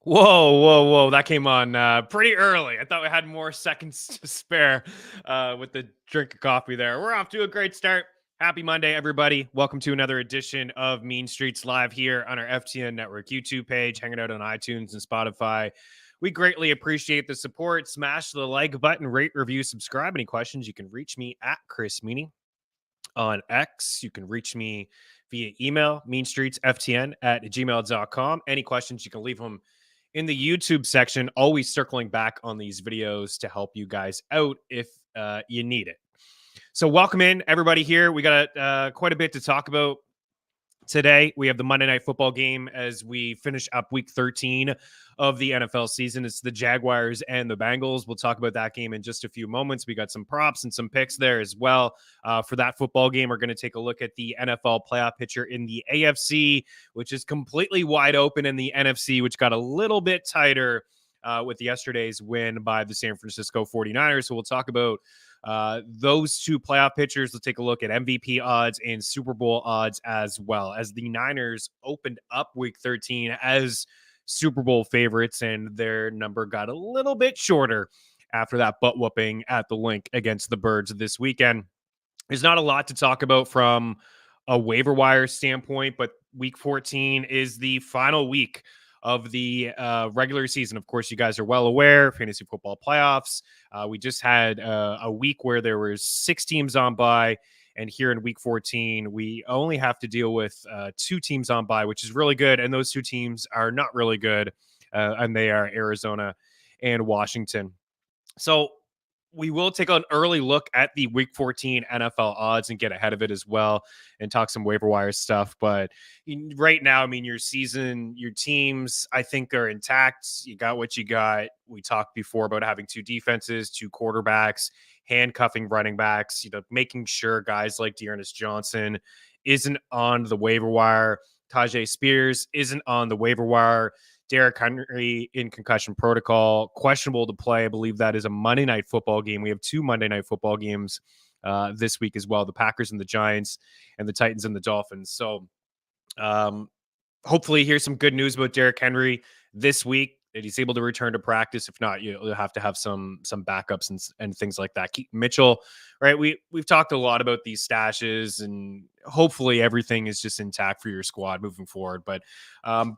Whoa. That came on pretty early. I thought we had more seconds to spare with the drink of coffee there. We're off to a great start. Happy Monday, everybody. Welcome to another edition of Mean Streets Live here on our FTN Network YouTube page, hanging out on iTunes and Spotify. We greatly appreciate the support. Smash the like button, rate, review, subscribe. Any questions, you can reach me at Chris Meaney on X. You can reach me via email, meanstreetsftn@gmail.com. Any questions, you can leave them in the YouTube section, always circling back on these videos to help you guys out if you need it. So welcome in, everybody here. We got quite a bit to talk about today. We have the Monday Night Football game as we finish up Week 13 of the NFL season. It's the Jaguars and the Bengals. We'll talk about that game in just a few moments. We got some props and some picks there as well. For that football game, we're going to take a look at the NFL playoff picture in the AFC, which is completely wide open, in the NFC, which got a little bit tighter with yesterday's win by the San Francisco 49ers. So we'll talk about those two playoff pitchers. Let's take a look at MVP odds and Super Bowl odds as well, as the Niners opened up Week 13 as Super Bowl favorites, and their number got a little bit shorter after that butt whooping at the Link against the Birds this weekend. There's not a lot to talk about from a waiver wire standpoint, but Week 14 is the final week of the regular season. Of course, you guys are well aware, fantasy football playoffs. We just had a week where there was 6 teams on bye, and here in Week 14, we only have to deal with 2 teams on bye, which is really good, and those 2 teams are not really good, and they are Arizona and Washington. So we will take an early look at the Week 14 NFL odds and get ahead of it as well and talk some waiver wire stuff. But right now, I mean, your season, your teams, I think are intact. You got what you got. We talked before about having 2 defenses, 2 quarterbacks, handcuffing running backs, making sure guys like Dearness Johnson isn't on the waiver wire. Tajay Spears isn't on the waiver wire. Derrick Henry in concussion protocol, questionable to play. I believe that is a Monday Night Football game. We have 2 Monday Night Football games this week as well, the Packers and the Giants, and the Titans and the Dolphins. So hopefully here's some good news about Derrick Henry this week, that he's able to return to practice. If not, you'll have to have some backups and things like that. Keaton Mitchell, right? We've talked a lot about these stashes, and hopefully everything is just intact for your squad moving forward. But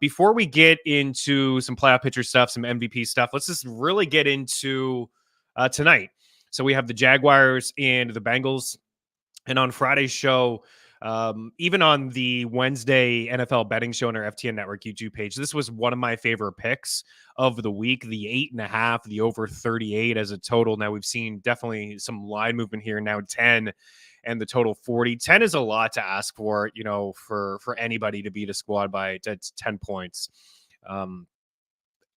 before we get into some playoff pitcher stuff, some MVP stuff, let's just really get into tonight. So we have the Jaguars and the Bengals. And on Friday's show, even on the Wednesday NFL betting show on our FTN Network YouTube page, this was one of my favorite picks of the week, the 8.5, the over 38 as a total. Now we've seen definitely some line movement here, now 10 and the total 40. 10 is a lot to ask for, for anybody to beat a squad by 10 points.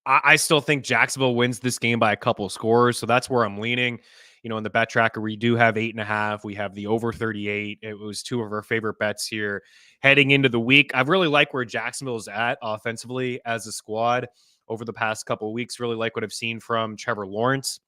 I still think Jacksonville wins this game by a couple of scores, so that's where I'm leaning. In the bet tracker, we do have 8.5. We have the over 38. It was 2 of our favorite bets here heading into the week. I really like where Jacksonville is at offensively as a squad over the past couple of weeks. Really like what I've seen from Trevor Lawrence.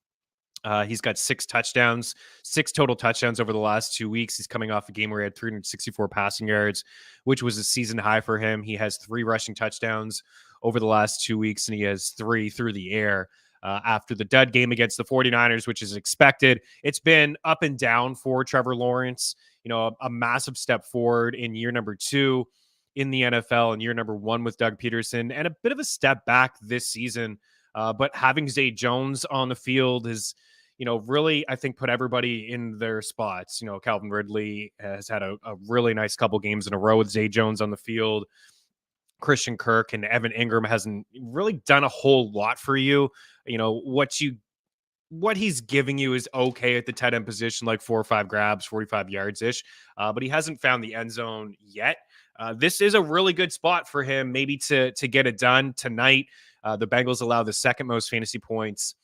He's got 6 touchdowns, 6 total touchdowns over the last 2 weeks. He's coming off a game where he had 364 passing yards, which was a season high for him. He has 3 rushing touchdowns over the last 2 weeks, and he has 3 through the air. After the dud game against the 49ers, which is expected. It's been up and down for Trevor Lawrence, a massive step forward in year number 2 in the NFL and year number 1 with Doug Peterson, and a bit of a step back this season. But having Zay Jones on the field is, really, I think, put everybody in their spots. Calvin Ridley has had a really nice couple games in a row with Zay Jones on the field. Christian Kirk and Evan Ingram hasn't really done a whole lot for you. What he's giving you is okay at the tight end position, like 4 or 5 grabs, 45 yards ish. But he hasn't found the end zone yet. This is a really good spot for him, maybe to get it done tonight. The Bengals allow the second most fantasy points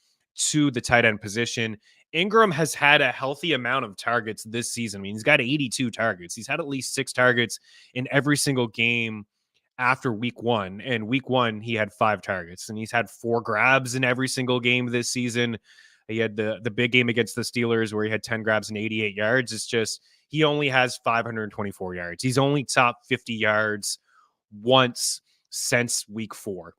to the tight end position. Ingram has had a healthy amount of targets this season. I mean, he's got 82 targets. He's had at least 6 targets in every single game after week 1. And week 1, he had 5 targets, and he's had 4 grabs in every single game this season. He had the big game against the Steelers where he had 10 grabs and 88 yards. It's just, he only has 524 yards. He's only top 50 yards once since week 4.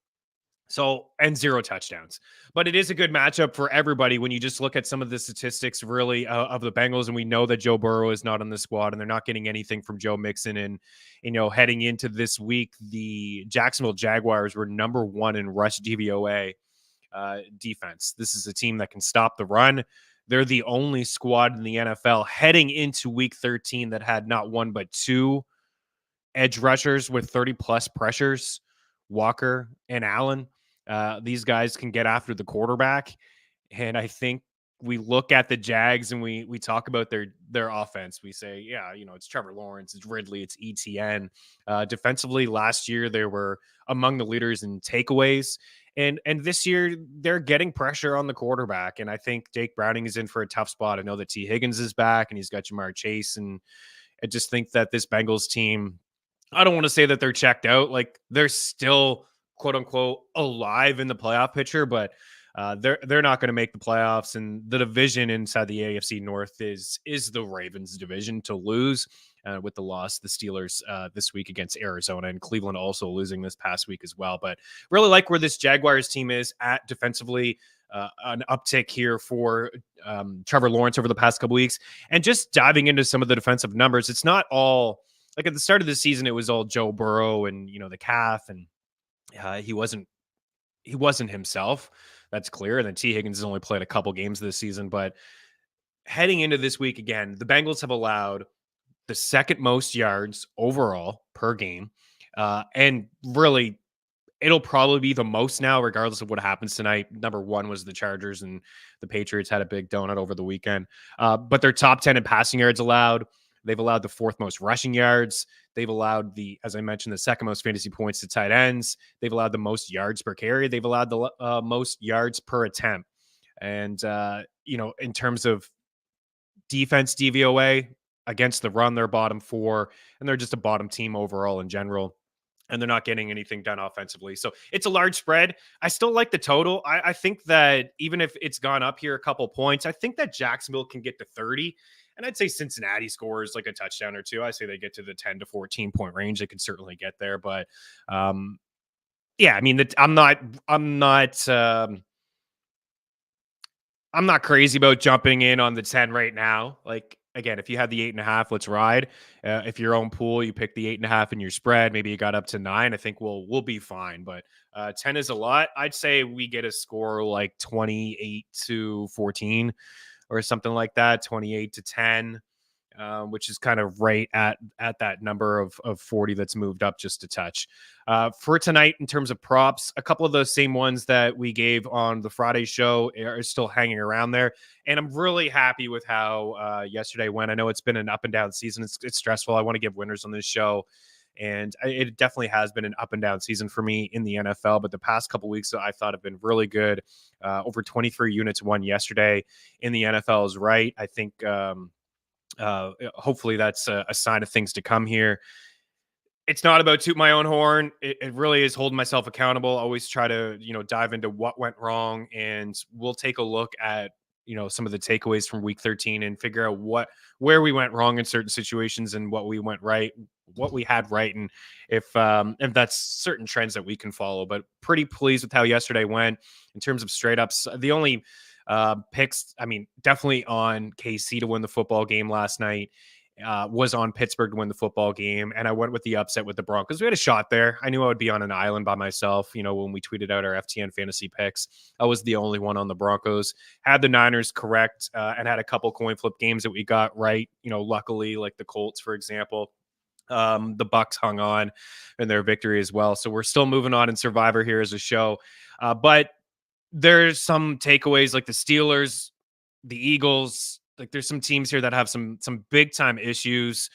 So, and 0 touchdowns. But it is a good matchup for everybody when you just look at some of the statistics really of the Bengals. And we know that Joe Burrow is not on the squad and they're not getting anything from Joe Mixon. And, heading into this week, the Jacksonville Jaguars were number 1 in rush DVOA defense. This is a team that can stop the run. They're the only squad in the NFL heading into week 13 that had not one but 2 edge rushers with 30 plus pressures, Walker and Allen. These guys can get after the quarterback. And I think we look at the Jags and we talk about their offense. We say, yeah, it's Trevor Lawrence, it's Ridley, it's ETN. Defensively, last year they were among the leaders in takeaways. And this year they're getting pressure on the quarterback. And I think Jake Browning is in for a tough spot. I know that T. Higgins is back and he's got Jamar Chase. And I just think that this Bengals team, I don't want to say that they're checked out. Like they're still quote unquote alive in the playoff picture, but they're not going to make the playoffs. And the division inside the AFC North is the Ravens division to lose with the loss, the Steelers this week against Arizona, and Cleveland also losing this past week as well. But really like where this Jaguars team is at defensively. An uptick here for Trevor Lawrence over the past couple weeks. And just diving into some of the defensive numbers, it's not all like at the start of the season, it was all Joe Burrow and, the calf, and he wasn't himself. That's clear. And then T. Higgins has only played a couple games this season. But heading into this week again, the Bengals have allowed the second most yards overall per game. And really, it'll probably be the most now, regardless of what happens tonight. Number 1 was the Chargers, and the Patriots had a big donut over the weekend. But they're top 10 in passing yards allowed. They've allowed the 4th most rushing yards. They've allowed as I mentioned, the 2nd most fantasy points to tight ends. They've allowed the most yards per carry. They've allowed the most yards per attempt. And, in terms of defense DVOA against the run, they're bottom 4, and they're just a bottom team overall in general. And they're not getting anything done offensively. So it's a large spread. I still like the total. I think that even if it's gone up here a couple points, I think that Jacksonville can get to 30. And I'd say Cincinnati scores like a touchdown or 2. I say they get to the 10 to 14 point range. They could certainly get there. But yeah, I mean, I'm not crazy about jumping in on the 10 right now. Like, again, if you had the 8.5, let's ride. If your own pool, you pick the 8.5 in your spread, maybe you got up to 9. I think we'll be fine. But 10 is a lot. I'd say we get a score like 28 to 14 or something like that, 28 to 10, which is kind of right at that number of 40 that's moved up just a touch. For tonight, in terms of props, a couple of those same ones that we gave on the Friday show are still hanging around there. And I'm really happy with how yesterday went. I know it's been an up and down season. It's stressful. I want to give winners on this show. And it definitely has been an up and down season for me in the NFL. But the past couple weeks I thought have been really good. Over 23 units won yesterday in the NFL is right. I think hopefully that's a sign of things to come here. It's not about toot my own horn. It really is holding myself accountable. Always try to, dive into what went wrong. And we'll take a look at, some of the takeaways from week 13 and figure out where we went wrong in certain situations and what we went right, what we had right. And if that's certain trends that we can follow, but pretty pleased with how yesterday went in terms of straight ups. The only picks, I mean, definitely on KC to win the football game last night, was on Pittsburgh to win the football game. And I went with the upset with the Broncos. We had a shot there. I knew I would be on an island by myself. When we tweeted out our FTN fantasy picks, I was the only one on the Broncos. Had the Niners correct and had a couple coin flip games that we got right. Luckily, like the Colts, for example. The Bucks hung on in their victory as well. So we're still moving on in Survivor here as a show. But there's some takeaways like the Steelers, the Eagles. Like there's some teams here that have some big time issues,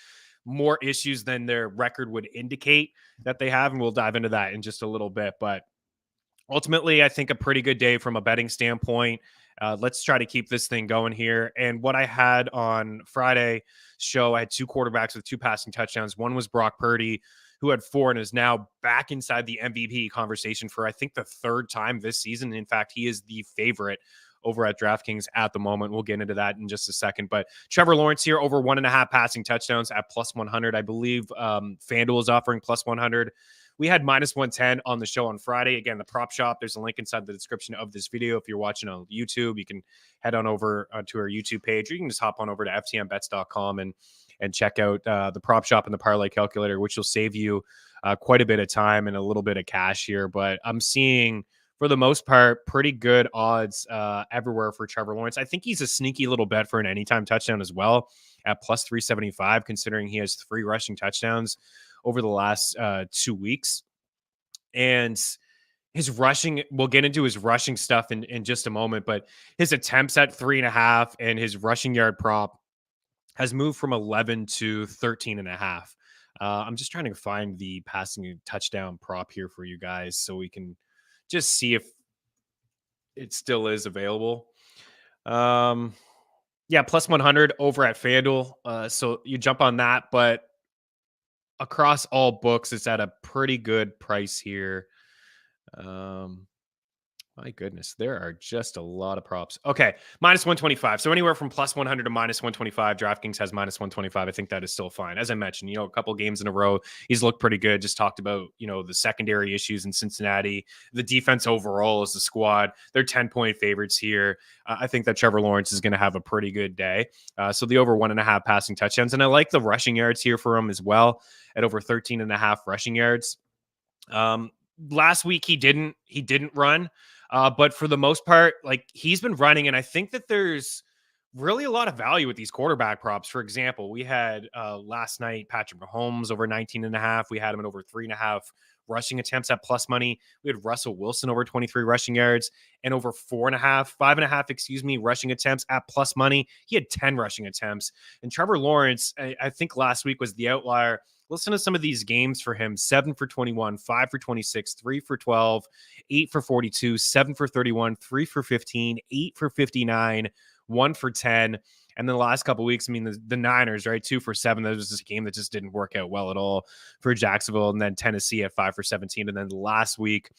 more issues than their record would indicate that they have. And we'll dive into that in just a little bit. But ultimately, I think a pretty good day from a betting standpoint. Let's try to keep this thing going here. And what I had on Friday show, I had 2 quarterbacks with 2 passing touchdowns. One was Brock Purdy, who had 4 and is now back inside the MVP conversation for, I think, the 3rd time this season. In fact, he is the favorite over at DraftKings at the moment. We'll get into that in just a second. But Trevor Lawrence here over 1.5 passing touchdowns at plus 100. I believe FanDuel is offering plus 100. We had -110 on the show on Friday. Again, the prop shop, there's a link inside the description of this video. If you're watching on YouTube, you can head on over to our YouTube page, or you can just hop on over to ftmbets.com and check out the prop shop and the parlay calculator, which will save you quite a bit of time and a little bit of cash here. But I'm seeing, for the most part, pretty good odds everywhere for Trevor Lawrence. I think he's a sneaky little bet for an anytime touchdown as well at +375, considering he has 3 rushing touchdowns over the last 2 weeks. And his rushing, we'll get into his rushing stuff in just a moment, but his attempts at 3.5 and his rushing yard prop has moved from 11 to 13.5. I'm just trying to find the passing touchdown prop here for you guys so we can just see if it still is available. Yeah, +100 over at FanDuel. So you jump on that, but across all books, it's at a pretty good price here. My goodness, there are just a lot of props. Okay, -125. So anywhere from +100 to -125. DraftKings has -125. I think that is still fine. As I mentioned, a couple games in a row, he's looked pretty good. Just talked about, the secondary issues in Cincinnati. The defense overall as the squad, they're 10-point favorites here. I think that Trevor Lawrence is going to have a pretty good day. So the over 1.5 passing touchdowns. And I like the rushing yards here for him as well at over 13.5 rushing yards. Last week he didn't run. But for the most part, he's been running, and I think that there's really a lot of value with these quarterback props. For example, we had last night Patrick Mahomes over 19.5. We had him at over 3.5 rushing attempts at plus money. We had Russell Wilson over 23 rushing yards and over 5.5 rushing attempts at plus money. He had 10 rushing attempts. And Trevor Lawrence, I think last week was the outlier. Listen to some of these games for him: 7 for 21, 5 for 26, 3 for 12, 8 for 42, 7 for 31, 3 for 15, 8 for 59, 1 for 10. And then the last couple of weeks, the Niners, right? 2 for 7. That was just a game that just didn't work out well at all for Jacksonville. And then Tennessee at 5 for 17. And then last week,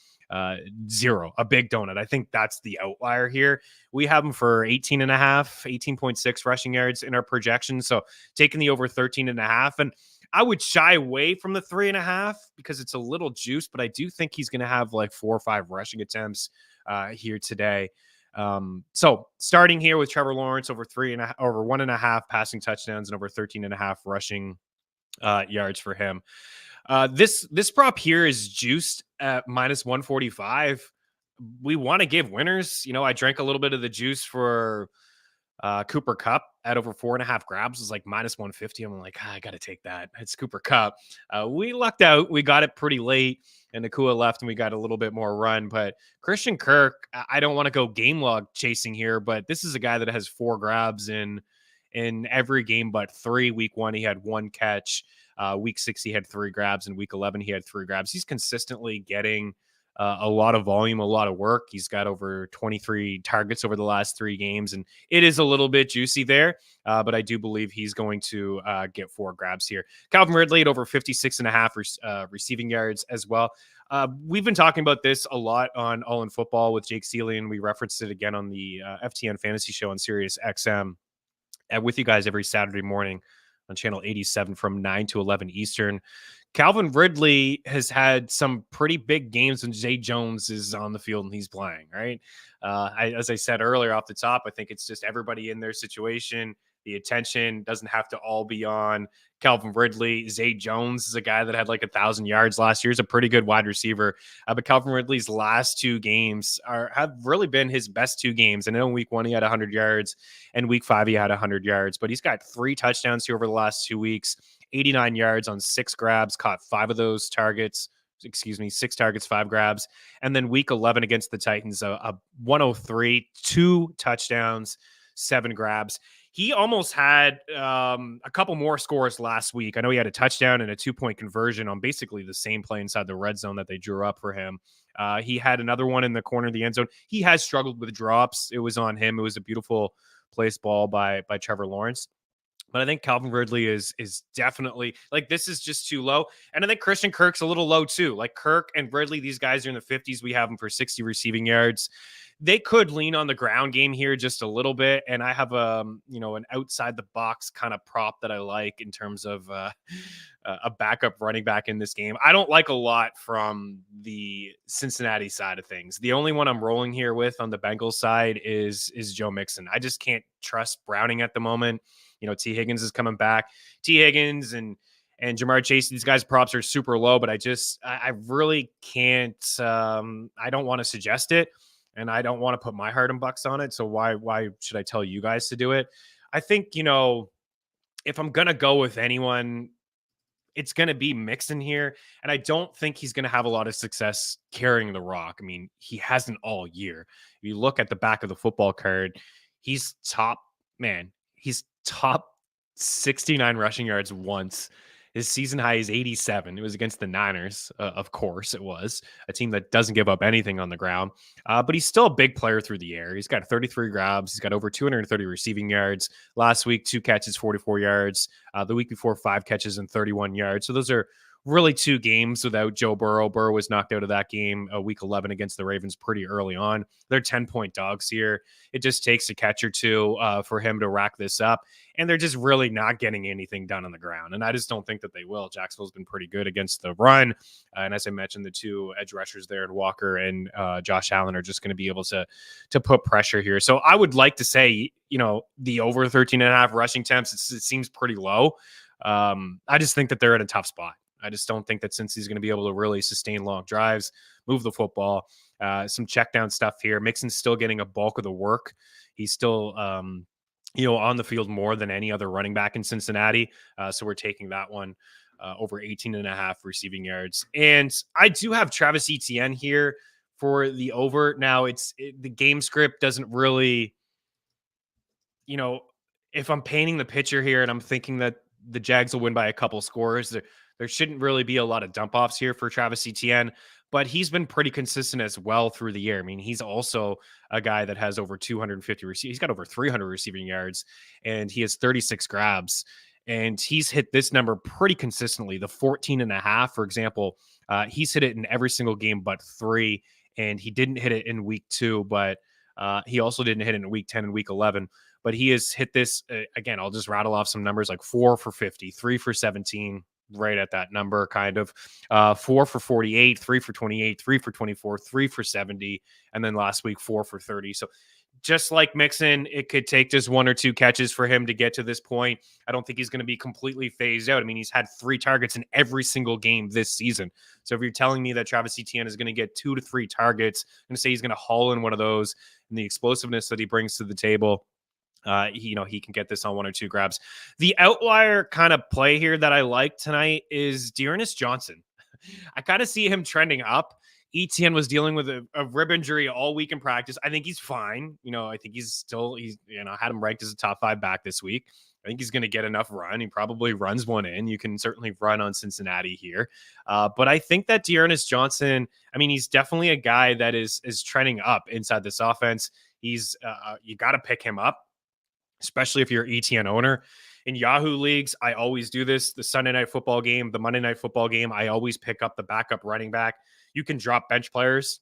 0, a big donut. I think that's the outlier here. We have him for 18.6 rushing yards in our projection. So taking the over 13.5. And I would shy away from the 3.5 because it's a little juice, but I do think he's going to have 4 or 5 rushing attempts here today. So starting here with Trevor Lawrence over 1.5 passing touchdowns and over 13.5 rushing yards for him. This prop here is juiced at -145. We want to give winners. I drank a little bit of the juice for Cooper Kupp at over 4.5 grabs. Was -150. I'm like, I got to take that. It's Cooper Kupp. We lucked out. We got it pretty late, and Nakua left, and we got a little bit more run. But Christian Kirk, I don't want to go game log chasing here, but this is a guy that has 4 grabs in every game but 3. Week 1, he had 1 catch. Week 6, he had 3 grabs. And week 11, he had 3 grabs. He's consistently getting a lot of volume, a lot of work. He's got over 23 targets over the last 3 games, and it is a little bit juicy there, but I do believe he's going to get 4 grabs here. Calvin Ridley at over 56.5 receiving yards as well. We've been talking about this a lot on All in Football with Jake Seeley, and we referenced it again on the FTN Fantasy Show on Sirius XM with you guys every Saturday morning on channel 87 from 9 to 11 Eastern. Calvin Ridley has had some pretty big games when Zay Jones is on the field and he's playing, right? As I said earlier off the top, I think it's just everybody in their situation. The attention doesn't have to all be on Calvin Ridley. Zay Jones is a guy that had 1,000 yards last year. He's a pretty good wide receiver. But Calvin Ridley's last 2 games have really been his best 2 games. And in week 1, he had 100 yards. And week 5, he had 100 yards. But he's got 3 touchdowns here over the last 2 weeks, 89 yards on 6 grabs, caught 5 of those targets. 6 targets, 5 grabs. And then week 11 against the Titans, a 103, 2 touchdowns, 7 grabs. He almost had a couple more scores last week. I know he had a touchdown and a 2-point conversion on basically the same play inside the red zone that they drew up for him. He had another one in the corner of the end zone. He has struggled with drops. It was on him. It was a beautiful placed ball by Trevor Lawrence. But I think Calvin Ridley is definitely this is just too low. And I think Christian Kirk's a little low too. Kirk and Ridley, these guys are in the 50s. We have them for 60 receiving yards. they could lean on the ground game here just a little bit. And I have an outside the box kind of prop that I like in terms of a backup running back in this game. I don't like a lot from the Cincinnati side of things. The only one I'm rolling here with on the Bengals side is Joe Mixon. I just can't trust Browning at the moment. T. Higgins is coming back. T. Higgins and Jamar Chase, these guys' props are super low, but I really can't. I don't want to suggest it, and I don't want to put my heart and bucks on it. So why should I tell you guys to do it? I think, if I'm gonna go with anyone, it's going to be Mixon here. And I don't think he's going to have a lot of success carrying the rock. I mean, he hasn't all year. If you look at the back of the football card, he's top 69 rushing yards once. His season high is 87. It was against the Niners. Of course, it was a team that doesn't give up anything on the ground. But he's still a big player through the air. He's got 33 grabs. He's got over 230 receiving yards. Last week, 2 catches, 44 yards. The week before, 5 catches and 31 yards. So those are really 2 games without Joe Burrow. Burrow was knocked out of that game week 11 against the Ravens pretty early on. They're 10-point dogs here. It just takes a catch or two for him to rack this up. And they're just really not getting anything done on the ground. And I just don't think that they will. Jacksonville's been pretty good against the run. And as I mentioned, the 2 edge rushers there in Walker and Josh Allen are just going to be able to put pressure here. So I would like to say, the over 13.5 rushing attempts, it seems pretty low. I just think that they're in a tough spot. I just don't think that Cincy's going to be able to really sustain long drives, move the football, some check down stuff here. Mixon's still getting a bulk of the work. He's still, on the field more than any other running back in Cincinnati. So we're taking that one over 18.5 receiving yards. And I do have Travis Etienne here for the over. Now the game script doesn't really, if I'm painting the picture here and I'm thinking that the Jags will win by a couple scores, there shouldn't really be a lot of dump offs here for Travis Etienne, but he's been pretty consistent as well through the year. I mean, he's also a guy that has over 250 receiving. He's got over 300 receiving yards, and he has 36 grabs. And he's hit this number pretty consistently. The 14.5, for example, he's hit it in every single game but 3, and he didn't hit it in week 2, but he also didn't hit it in week 10 and week 11. But he has hit this, again, I'll just rattle off some numbers, like 4 for 50, 3 for 17, right at that number, kind of 4 for 48, 3 for 28, 3 for 24, 3 for 70, and then last week 4 for 30. So just like Mixon, it could take just 1 or 2 catches for him to get to this point. I don't think he's going to be completely phased out. I mean, he's had 3 targets in every single game this season. So if you're telling me that Travis Etienne is going to get 2 to 3 targets, I'm going to say he's going to haul in one of those, and the explosiveness that he brings to the table, he can get this on 1 or 2 grabs. The outlier kind of play here that I like tonight is Dearness Johnson. I kind of see him trending up. Etienne was dealing with a rib injury all week in practice. I think he's fine. I think he's had him ranked as a top 5 back this week. I think he's going to get enough run. He probably runs one in. You can certainly run on Cincinnati here. But I think that Dearness Johnson, he's definitely a guy that is trending up inside this offense. He's you got to pick him up, especially if you're an ETN owner. In Yahoo leagues, I always do this. The Sunday night football game, the Monday night football game, I always pick up the backup running back. You can drop bench players.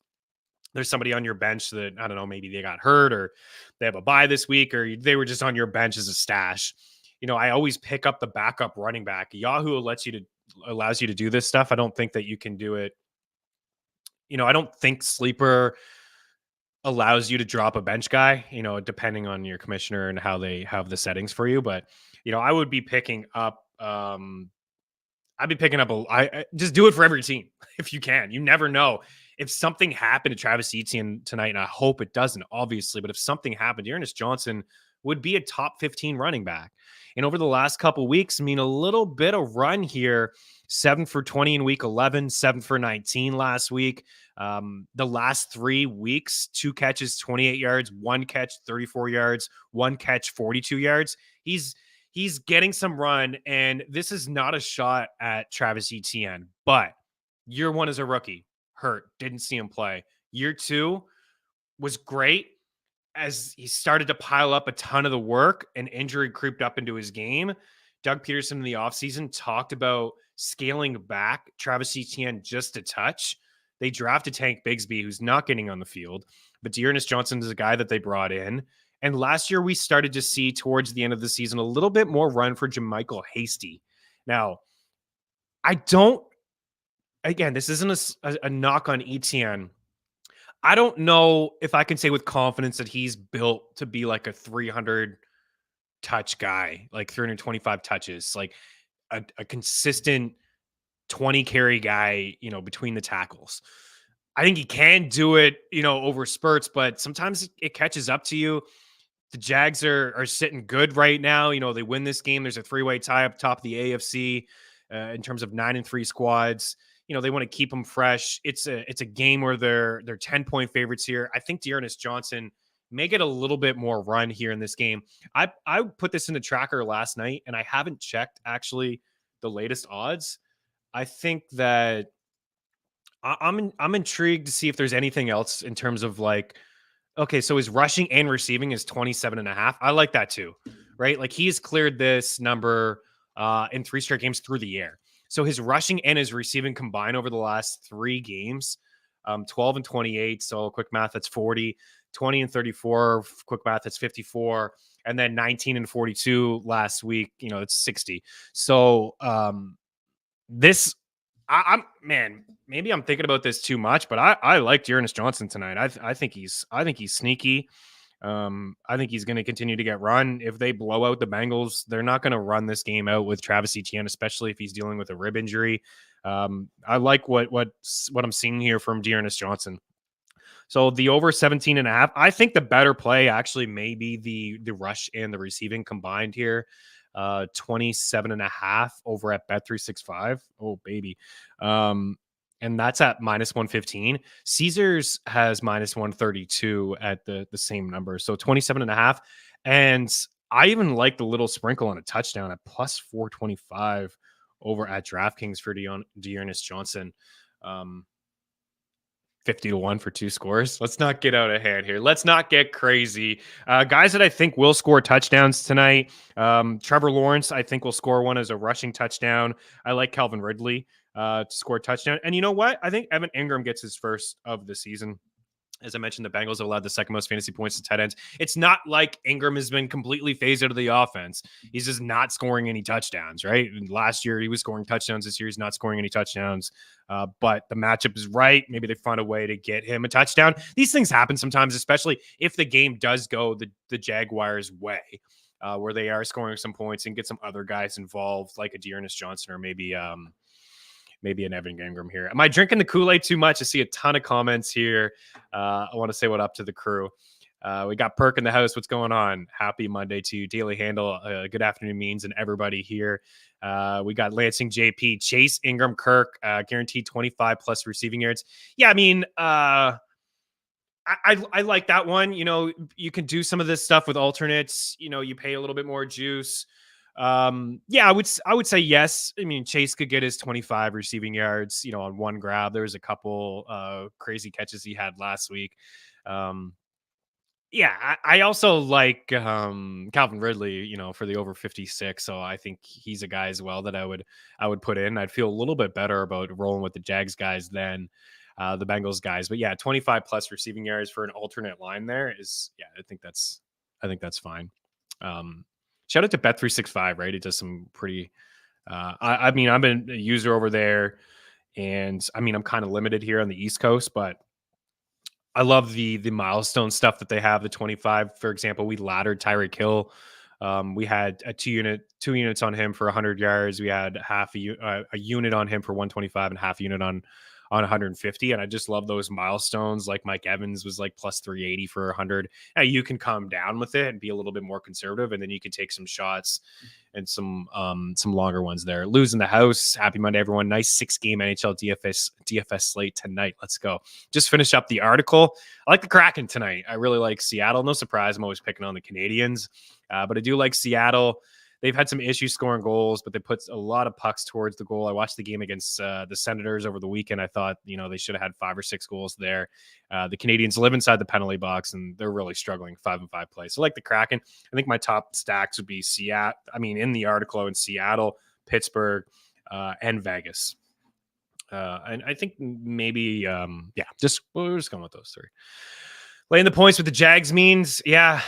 There's somebody on your bench that, I don't know, maybe they got hurt or they have a bye this week or they were just on your bench as a stash. I always pick up the backup running back. Yahoo allows you to do this stuff. I don't think that you can do it. I don't think Sleeper allows you to drop a bench guy, depending on your commissioner and how they have the settings for you. But, I would be picking up, just do it for every team if you can. You never know. If something happened to Travis Etienne tonight, and I hope it doesn't, obviously, but if something happened, Dearness Johnson would be a top 15 running back. And over the last couple of weeks, a little bit of run here, 7 for 20 in week 11, 7 for 19 last week. The last 3 weeks, 2 catches, 28 yards, 1 catch, 34 yards, 1 catch, 42 yards. He's getting some run, and this is not a shot at Travis Etienne, but year 1 as a rookie, hurt, didn't see him play. Year 2 was great. As he started to pile up a ton of the work and injury creeped up into his game, Doug Peterson in the offseason talked about scaling back Travis Etienne just a touch. They drafted Tank Bigsby, who's not getting on the field. but Dearness Johnson is a guy that they brought in. And last year we started to see towards the end of the season a little bit more run for JaMychal Hasty. Now, I don't, again, this isn't a knock on ETN. I don't know if I can say with confidence that he's built to be like a 300 touch guy, like 325 touches, like a consistent 20 carry guy, between the tackles. I think he can do it, over spurts, but sometimes it catches up to you. The Jags are sitting good right now. They win this game. There's a 3-way tie up top of the AFC in terms of 9-3 squads. They want to keep them fresh. It's a game where they're 10-point favorites here. I think Dearness Johnson may get a little bit more run here in this game. I put this in the tracker last night, and I haven't checked actually the latest odds. I think that I'm intrigued to see if there's anything else in terms of like, okay, so his rushing and receiving is 27.5. I like that too, right? Like he's cleared this number in 3 straight games through the air. So his rushing and his receiving combined over the last 3 games, 12 and 28. So quick math, that's 40, 20 and 34. Quick math, that's 54. And then 19 and 42 last week, it's 60. So this, I'm man, maybe I'm thinking about this too much, but I like Dearness Johnson tonight. I think he's sneaky. I think he's going to continue to get run. If they blow out the Bengals, they're not going to run this game out with Travis Etienne, especially if he's dealing with a rib injury. I like what I'm seeing here from Dearness Johnson. So the over 17.5, I think the better play actually may be the rush and the receiving combined here. 27.5 over at Bet365. Oh, baby. And that's at -115. Caesars has -132 at the same number. So 27.5. And I even like the little sprinkle on a touchdown at +425 over at DraftKings for Dearness Johnson. 50-1 for 2 scores. Let's not get out of hand here. Let's not get crazy. Guys that I think will score touchdowns tonight. Trevor Lawrence, I think will score one as a rushing touchdown. I like Calvin Ridley to score a touchdown. And you know what? I think Evan Ingram gets his first of the season. As I mentioned, the Bengals have allowed the second most fantasy points to tight ends. It's not like Ingram has been completely phased out of the offense. He's just not scoring any touchdowns, right? And last year, he was scoring touchdowns. This year, he's not scoring any touchdowns. But the matchup is right. Maybe they find a way to get him a touchdown. These things happen sometimes, especially if the game does go the Jaguars' way, where they are scoring some points and get some other guys involved, like a Dearness Johnson or maybe an Evan Ingram here. Am I drinking the Kool-Aid too much? I see a ton of comments here. I want to say what up to the crew. We got Perk in the house. What's going on? Happy Monday to you. Daily Handle. Good afternoon, Means, and everybody here. We got Lansing JP, Chase, Ingram, Kirk, guaranteed 25 plus receiving yards. Yeah, I mean, I like that one. You can do some of this stuff with alternates. You pay a little bit more juice. Yeah, I would say yes. I mean, Chase could get his 25 receiving yards, on one grab. There was a couple crazy catches he had last week. Yeah, I also like Calvin Ridley, for the over 56. So I think he's a guy as well that I would put in. I'd feel a little bit better about rolling with the Jags guys than the Bengals guys. But yeah, 25 plus receiving yards for an alternate line there is, yeah, I think that's fine. Shout out to Bet365, right? It does some pretty, I mean, I've been a user over there, and I mean, I'm kind of limited here on the East Coast, but I love the milestone stuff that they have. The 25, for example, we laddered Tyreek Hill. We had a two units on him for 100 yards. We had a unit on him for 125 and half unit on 150. And I just love those milestones. Like Mike Evans was like plus 380 for 100. Now you can come down with it and be a little bit more conservative, and then you can take some shots and some longer ones there. Losing the house. Happy Monday, everyone. Nice 6-game NHL DFS slate tonight. Let's go. Just finish up the article. I like the Kraken tonight. I really like Seattle. No surprise, I'm always picking on the Canadians, but I do like Seattle. They've had some issues scoring goals, but they put a lot of pucks towards the goal. I watched the game against the Senators over the weekend. I thought, they should have had 5 or 6 goals there. The Canadians live inside the penalty box, and they're really struggling 5-5 play. So like the Kraken, I think my top stacks would be Seattle. I mean, in the article, in Seattle, Pittsburgh, and Vegas. And I think maybe, we're just going with those 3. Laying the points with the Jags means, yeah.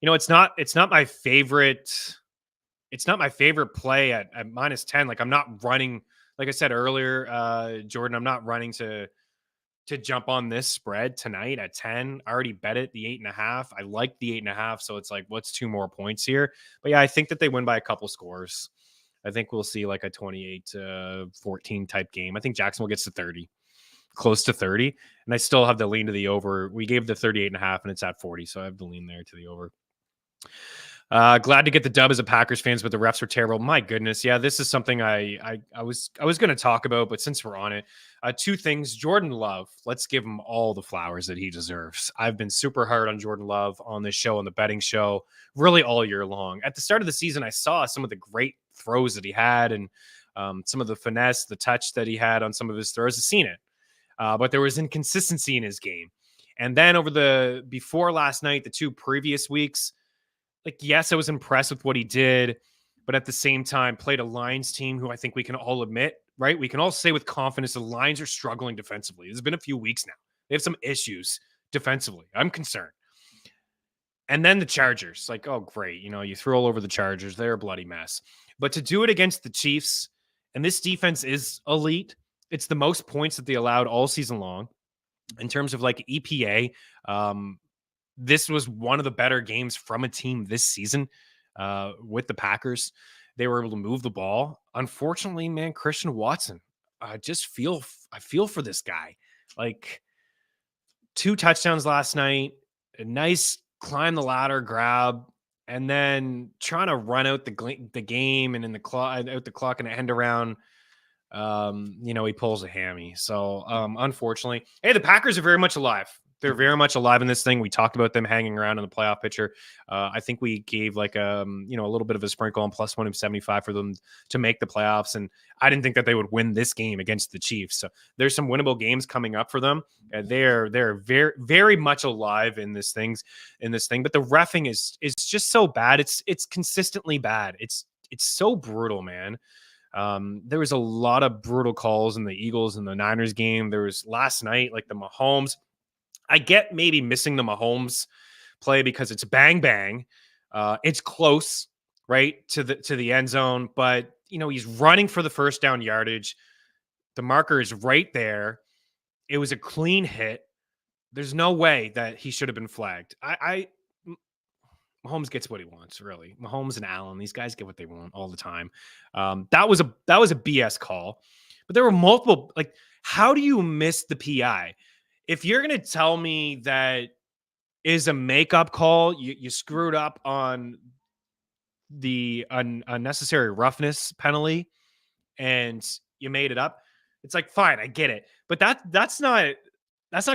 It's not my favorite. It's not my favorite play at -10. Like I'm not running, like I said earlier, Jordan, I'm not running to jump on this spread tonight at 10. I already bet it the 8.5. I like the 8.5. So it's like, what's 2 more points here? But yeah, I think that they win by a couple scores. I think we'll see like a 28-14 type game. I think Jacksonville gets to 30, close to 30. And I still have the lean to the over. We gave the 38.5 and it's at 40. So I have the lean there to the over. Glad to get the dub as a Packers fans, but the refs were terrible. My goodness. Yeah, this is something I was going to talk about, but since we're on it, 2 things. Jordan Love, let's give him all the flowers that he deserves. I've been super hard on Jordan Love on this show, on the betting show, really all year long. At the start of the season, I saw some of the great throws that he had and some of the finesse, the touch that he had on some of his throws. I've seen it, but there was inconsistency in his game. And then before last night, the 2 previous weeks, like, yes, I was impressed with what he did, but at the same time played a Lions team who I think we can all admit, right? We can all say with confidence the Lions are struggling defensively. It's been a few weeks now. They have some issues defensively. I'm concerned. And then the Chargers, like, oh, great. You threw all over the Chargers. They're a bloody mess. But to do it against the Chiefs, and this defense is elite. It's the most points that they allowed all season long in terms of like EPA. This was one of the better games from a team this season with the Packers. They were able to move the ball. Unfortunately, man, Christian Watson, I feel for this guy. Like 2 touchdowns last night, a nice climb the ladder grab, and then trying to run out the game and out the clock and end around. He pulls a hammy. So unfortunately, hey, the Packers are very much alive. They're very much alive in this thing. We talked about them hanging around in the playoff picture. I think we gave like a little bit of a sprinkle on +175 for them to make the playoffs. And I didn't think that they would win this game against the Chiefs. So there's some winnable games coming up for them. They're very, very much alive in this thing. But the reffing is just so bad. It's consistently bad. It's so brutal, man. There was a lot of brutal calls in the Eagles and the Niners game. There was last night, like the Mahomes. I get maybe missing the Mahomes play because it's bang, bang. It's close, right, to the end zone. But, he's running for the first down yardage. The marker is right there. It was a clean hit. There's no way that he should have been flagged. Mahomes gets what he wants, really. Mahomes and Allen, these guys get what they want all the time. That was a BS call. But there were multiple, like, how do you miss the PI? If you're going to tell me that is a makeup call, you screwed up on the unnecessary roughness penalty and you made it up, it's like, fine, I get it. But that's not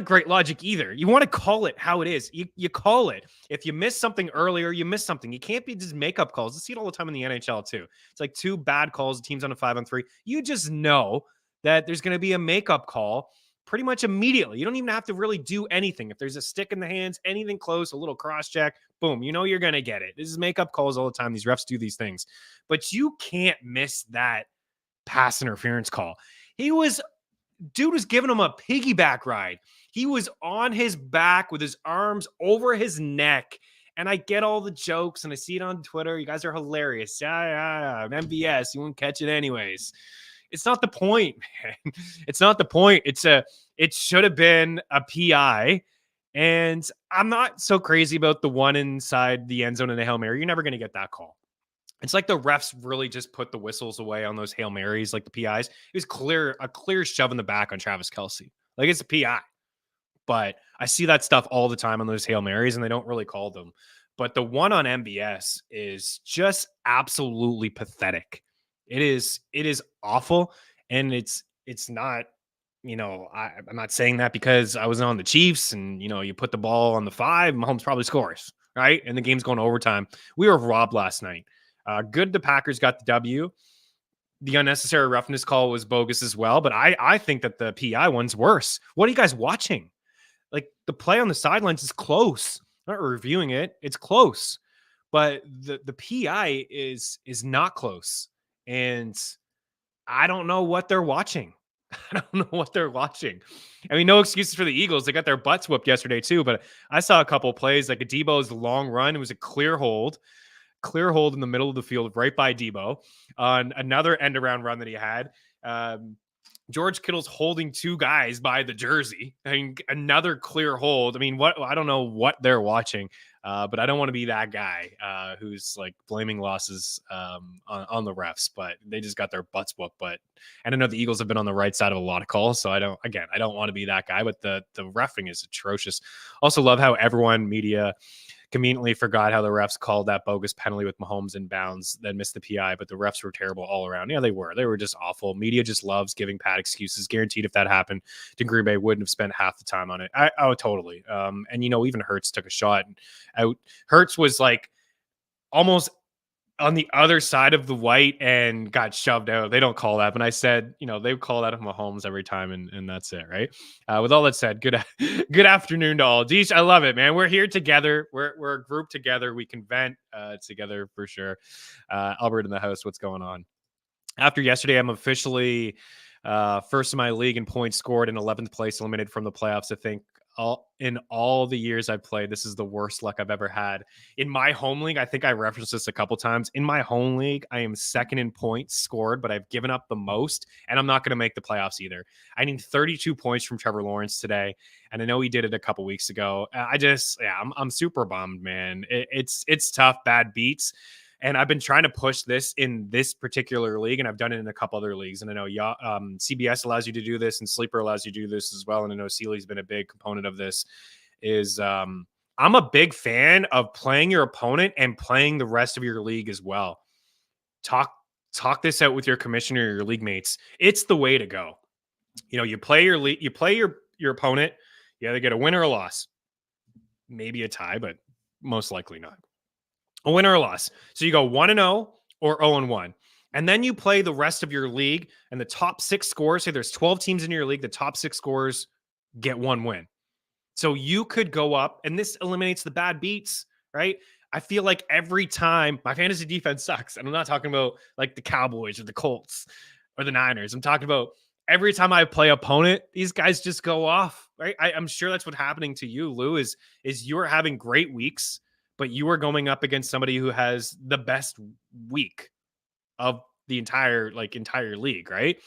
great logic either. You want to call it how it is. You call it. If you miss something earlier, you miss something. You can't be just makeup calls. You see it all the time in the NHL too. It's like 2 bad calls, the team's on a 5-on-3. You just know that there's going to be a makeup call pretty much immediately. You don't even have to really do anything. If there's a stick in the hands, anything close, a little cross check, boom, you're going to get it. This is makeup calls all the time. These refs do these things. But you can't miss that pass interference call. Dude was giving him a piggyback ride. He was on his back with his arms over his neck. And I get all the jokes and I see it on Twitter. You guys are hilarious. Yeah, MVS, you won't catch it anyways. It's not the point, man. It's not the point. It should have been a PI. And I'm not so crazy about the one inside the end zone in the Hail Mary. You're never going to get that call. It's like the refs really just put the whistles away on those Hail Marys, like the PIs. It was a clear shove in the back on Travis Kelce. Like, it's a PI. But I see that stuff all the time on those Hail Marys, and they don't really call them. But the one on MBS is just absolutely pathetic. It is awful. And it's not, I'm not saying that because I was on the Chiefs and, you put the ball on the 5, Mahomes probably scores, right? And the game's going to overtime. We were robbed last night. Good the Packers got the W. The unnecessary roughness call was bogus as well, but I think that the PI one's worse. What are you guys watching? Like, the play on the sidelines is close. I'm not reviewing it. It's close. But the PI is not close. And I don't know what they're watching. I don't know what they're watching. I mean, no excuses for the Eagles. They got their butts whooped yesterday too, but I saw a couple of plays like a Debo's long run. It was a clear hold in the middle of the field right by Debo on another end around run that he had. George Kittle's holding two guys by the jersey. I mean, another clear hold. I mean, what I don't know what they're watching, but I don't want to be that guy who's like blaming losses on the refs. But they just got their butts whooped. And I know the Eagles have been on the right side of a lot of calls, so I don't want to be that guy. But the reffing is atrocious. Also, love how everyone media conveniently forgot how the refs called that bogus penalty with Mahomes in bounds, then missed the PI, but the refs were terrible all around. Yeah, they were just awful. Media just loves giving Pat excuses. Guaranteed if that happened to Green Bay, wouldn't have spent half the time on it. Totally. And even Hurts took a shot out. Hurts was like almost on the other side of the white and got shoved out. They don't call that. But I said, they call that of Mahomes every time, and that's it, right? With all that said, good afternoon to all. Deesh, I love it, man. We're here together. We're a group together. We can vent together for sure. Albert in the house, what's going on? After yesterday, I'm officially first in my league in points scored and 11th place eliminated from the playoffs. I think in all the years I've played, this is the worst luck I've ever had. In my home league, I think I referenced this a couple times. In my home league, I am second in points scored, but I've given up the most, and I'm not going to make the playoffs either. I need 32 points from Trevor Lawrence today, and I know he did it a couple weeks ago. I'm super bummed, man. It's tough, bad beats. And I've been trying to push this in this particular league, and I've done it in a couple other leagues. And I know CBS allows you to do this, and Sleeper allows you to do this as well. And I know Sealy's been a big component of this. I'm a big fan of playing your opponent and playing the rest of your league as well. Talk this out with your commissioner or your league mates. It's the way to go. You play your league, you play your opponent. You either get a win or a loss, maybe a tie, but most likely not. A win or a loss. So you go 1-0 or 0-1. And then you play the rest of your league, and the top 6 scores, say there's 12 teams in your league, the top 6 scores get 1 win. So you could go up, and this eliminates the bad beats, right? I feel like every time my fantasy defense sucks, and I'm not talking about like the Cowboys or the Colts or the Niners. I'm talking about every time I play opponent, these guys just go off, right? I'm sure that's what's happening to you, Lou, is you're having great weeks, but you are going up against somebody who has the best week of the entire league, right?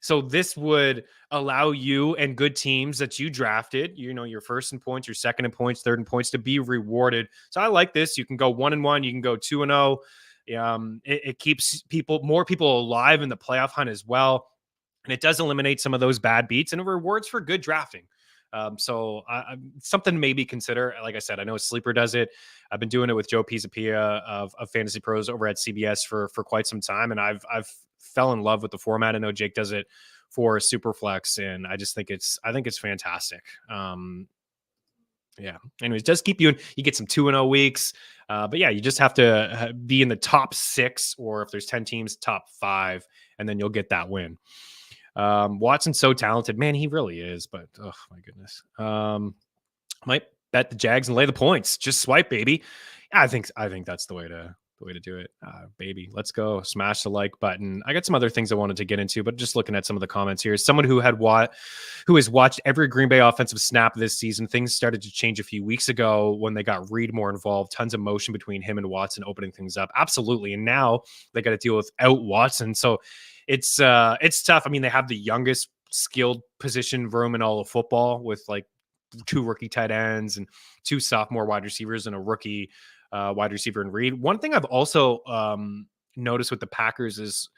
So this would allow you and good teams that you drafted, your first in points, your second in points, third in points, to be rewarded. So I like this. You can go 1-1, you can go 2-0. It keeps more people alive in the playoff hunt as well. And it does eliminate some of those bad beats, and it rewards for good drafting. So something to maybe consider. Like I said, I know Sleeper does it. I've been doing it with Joe Pisapia of Fantasy Pros over at CBS for quite some time, and I've fell in love with the format. I know Jake does it for Superflex, and I think it's fantastic. Yeah. Anyways, just keep you get some 2-0 weeks. But yeah, you just have to be in the top 6, or if there's 10 teams, top 5, and then you'll get that win. Watson's so talented, man. He really is, but oh my goodness. Might bet the Jags and lay the points. Just swipe, baby. I think that's the way to do it. Baby, let's go. Smash the like button. I got some other things I wanted to get into, but just looking at some of the comments here, someone who has watched every Green Bay offensive snap this season. Things started to change a few weeks ago when they got Reed more involved. Tons of motion between him and Watson, opening things up. Absolutely. And now they got to deal without Watson. So it's tough. I mean, they have the youngest skilled position room in all of football, with like 2 rookie tight ends and 2 sophomore wide receivers and a rookie wide receiver in Reed. One thing I've also noticed with the Packers is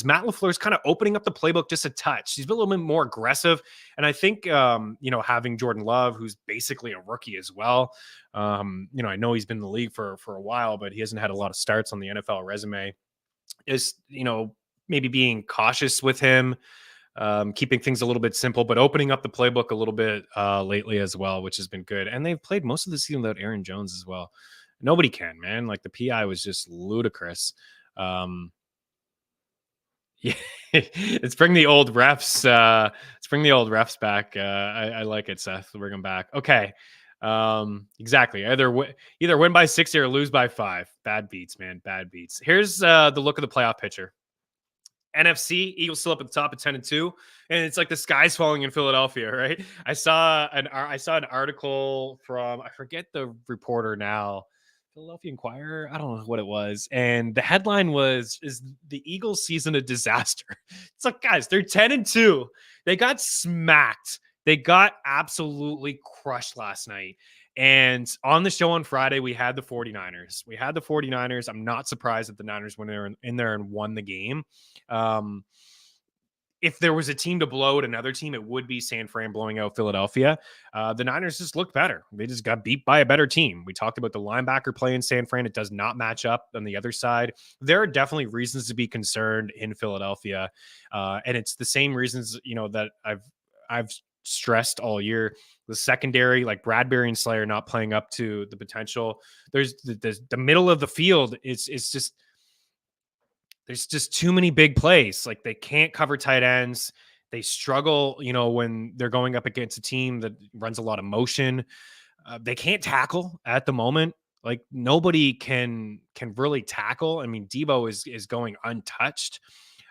Matt LaFleur's kind of opening up the playbook just a touch. He's been a little bit more aggressive. And I think, having Jordan Love, who's basically a rookie as well. I know he's been in the league for a while, but he hasn't had a lot of starts on the NFL resume. Is, maybe being cautious with him, keeping things a little bit simple, but opening up the playbook a little bit lately as well, which has been good. And they've played most of the season without Aaron Jones as well. Nobody can, man. Like, the PI was just ludicrous. Yeah, let's bring the old refs. Back. I like it, Seth. Bring them back. Okay. Exactly. Either win by 60 or lose by 5. Bad beats, man. Bad beats. Here's the look of the playoff picture. NFC, Eagles still up at the top at 10-2, and it's like the sky's falling in Philadelphia, right? I saw an article from, I forget the reporter now, Philadelphia Inquirer, I don't know what it was, and the headline was, "Is the Eagles season a disaster?" It's like, guys, they're 10-2. They got smacked. They got absolutely crushed last night. And on the show on Friday, we had the 49ers. I'm not surprised that the Niners went in there and won the game. If there was a team to blow at another team, it would be San Fran blowing out Philadelphia. The Niners just looked better. They just got beat by a better team. We talked about the linebacker play in San Fran. It does not match up on the other side. There are definitely reasons to be concerned in Philadelphia. And it's the same reasons, that I've stressed all year. The secondary, like Bradbury and Slayer, not playing up to the potential. There's the middle of the field is just, there's just too many big plays. Like, they can't cover tight ends. They struggle, when they're going up against a team that runs a lot of motion. They can't tackle at the moment. Like, nobody can really tackle. I mean, Debo is going untouched.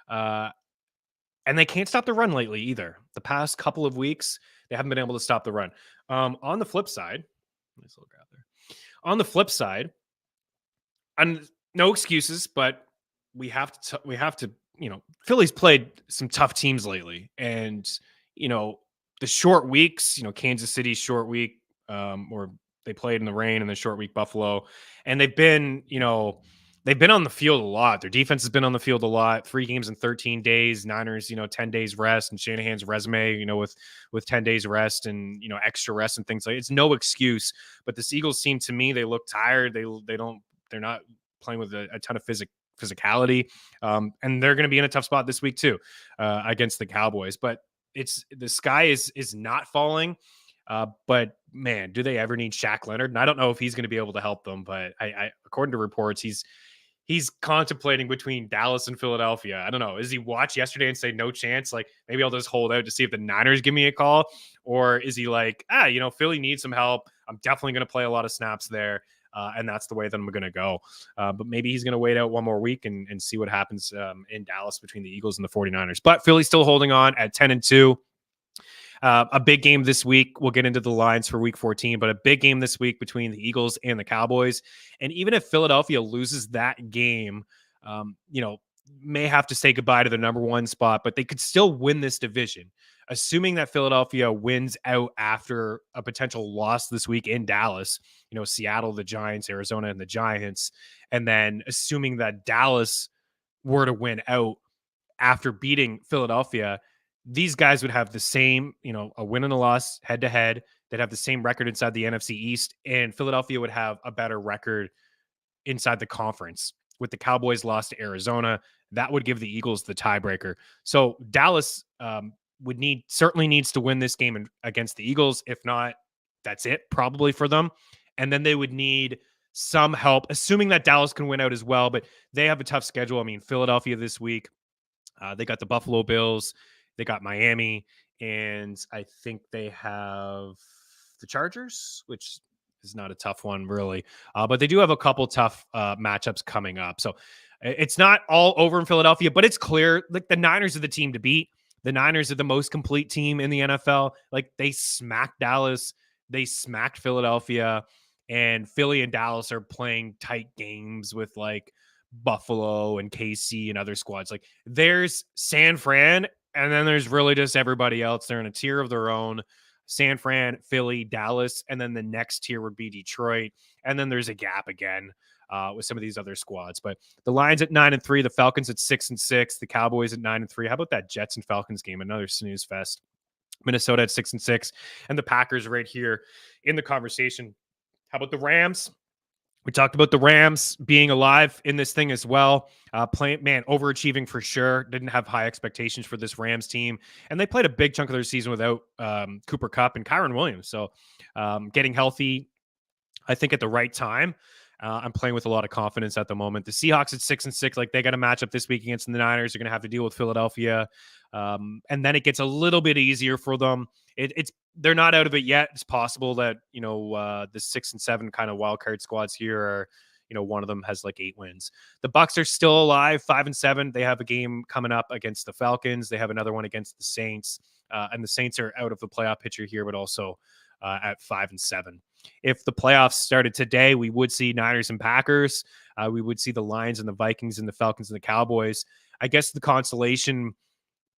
And they can't stop the run lately either. The past couple of weeks, they haven't been able to stop the run. On the flip side, nice little grab there. On the flip side, and no excuses, but we have to, Philly's played some tough teams lately, and the short weeks, Kansas City's short week, or they played in the rain, and the short week Buffalo, and they've been on the field a lot. Their defense has been on the field a lot. 3 games in 13 days. Niners, 10 days rest, and Shanahan's resume, with 10 days rest and, extra rest and things like it's no excuse. But this Eagles team, to me, they look tired. They're not playing with a ton of physicality. And they're going to be in a tough spot this week too, against the Cowboys. But the sky is not falling. But man, do they ever need Shaq Leonard? And I don't know if he's going to be able to help them, but I according to reports, he's contemplating between Dallas and Philadelphia. I don't know. Is he watch yesterday and say no chance? Like, maybe I'll just hold out to see if the Niners give me a call, or is he like, Philly needs some help. I'm definitely going to play a lot of snaps there. And that's the way that I'm going to go. But maybe he's going to wait out one more week and see what happens in Dallas between the Eagles and the 49ers. But Philly's still holding on at 10-2. A big game this week. We'll get into the lines for week 14, but a big game this week between the Eagles and the Cowboys. And even if Philadelphia loses that game, may have to say goodbye to the number 1 spot, but they could still win this division. Assuming that Philadelphia wins out after a potential loss this week in Dallas, Seattle, the Giants, Arizona, and the Giants. And then assuming that Dallas were to win out after beating Philadelphia, these guys would have the same, a win and a loss head to head. They'd have the same record inside the NFC East, and Philadelphia would have a better record inside the conference. With the Cowboys lost to Arizona, that would give the Eagles the tiebreaker. So Dallas certainly needs to win this game against the Eagles. If not, that's it probably for them. And then they would need some help, assuming that Dallas can win out as well. But they have a tough schedule. I mean, Philadelphia this week, they got the Buffalo Bills. They got Miami, and I think they have the Chargers, which is not a tough one, really. But they do have a couple tough matchups coming up. So it's not all over in Philadelphia, but it's clear, like, the Niners are the team to beat. The Niners are the most complete team in the NFL. Like, they smacked Dallas. They smacked Philadelphia. And Philly and Dallas are playing tight games with, like, Buffalo and KC and other squads. Like, there's San Fran, and then there's really just everybody else. They're in a tier of their own. San Fran, Philly, Dallas, and then the next tier would be Detroit. And then there's a gap again with some of these other squads. But the Lions at 9-3, the Falcons at 6-6, the Cowboys at 9-3. How about that Jets and Falcons game? Another snooze fest. Minnesota at 6-6, and the Packers right here in the conversation. How about the Rams? We talked about the Rams being alive in this thing as well. Overachieving for sure. Didn't have high expectations for this Rams team. And they played a big chunk of their season without Cooper Kupp and Kyron Williams. So getting healthy, I think, at the right time. I'm playing with a lot of confidence at the moment. The Seahawks at 6-6, like, they got a matchup this week against the Niners. They're going to have to deal with Philadelphia. And then it gets a little bit easier for them. They're not out of it yet. It's possible that, the 6 and 7 kind of wild card squads here are, one of them has like 8 wins. The Bucks are still alive, 5-7. They have a game coming up against the Falcons. They have another one against the Saints, and the Saints are out of the playoff picture here, but also at 5-7. If the playoffs started today, we would see Niners and Packers. We would see the Lions and the Vikings and the Falcons and the Cowboys. I guess the consolation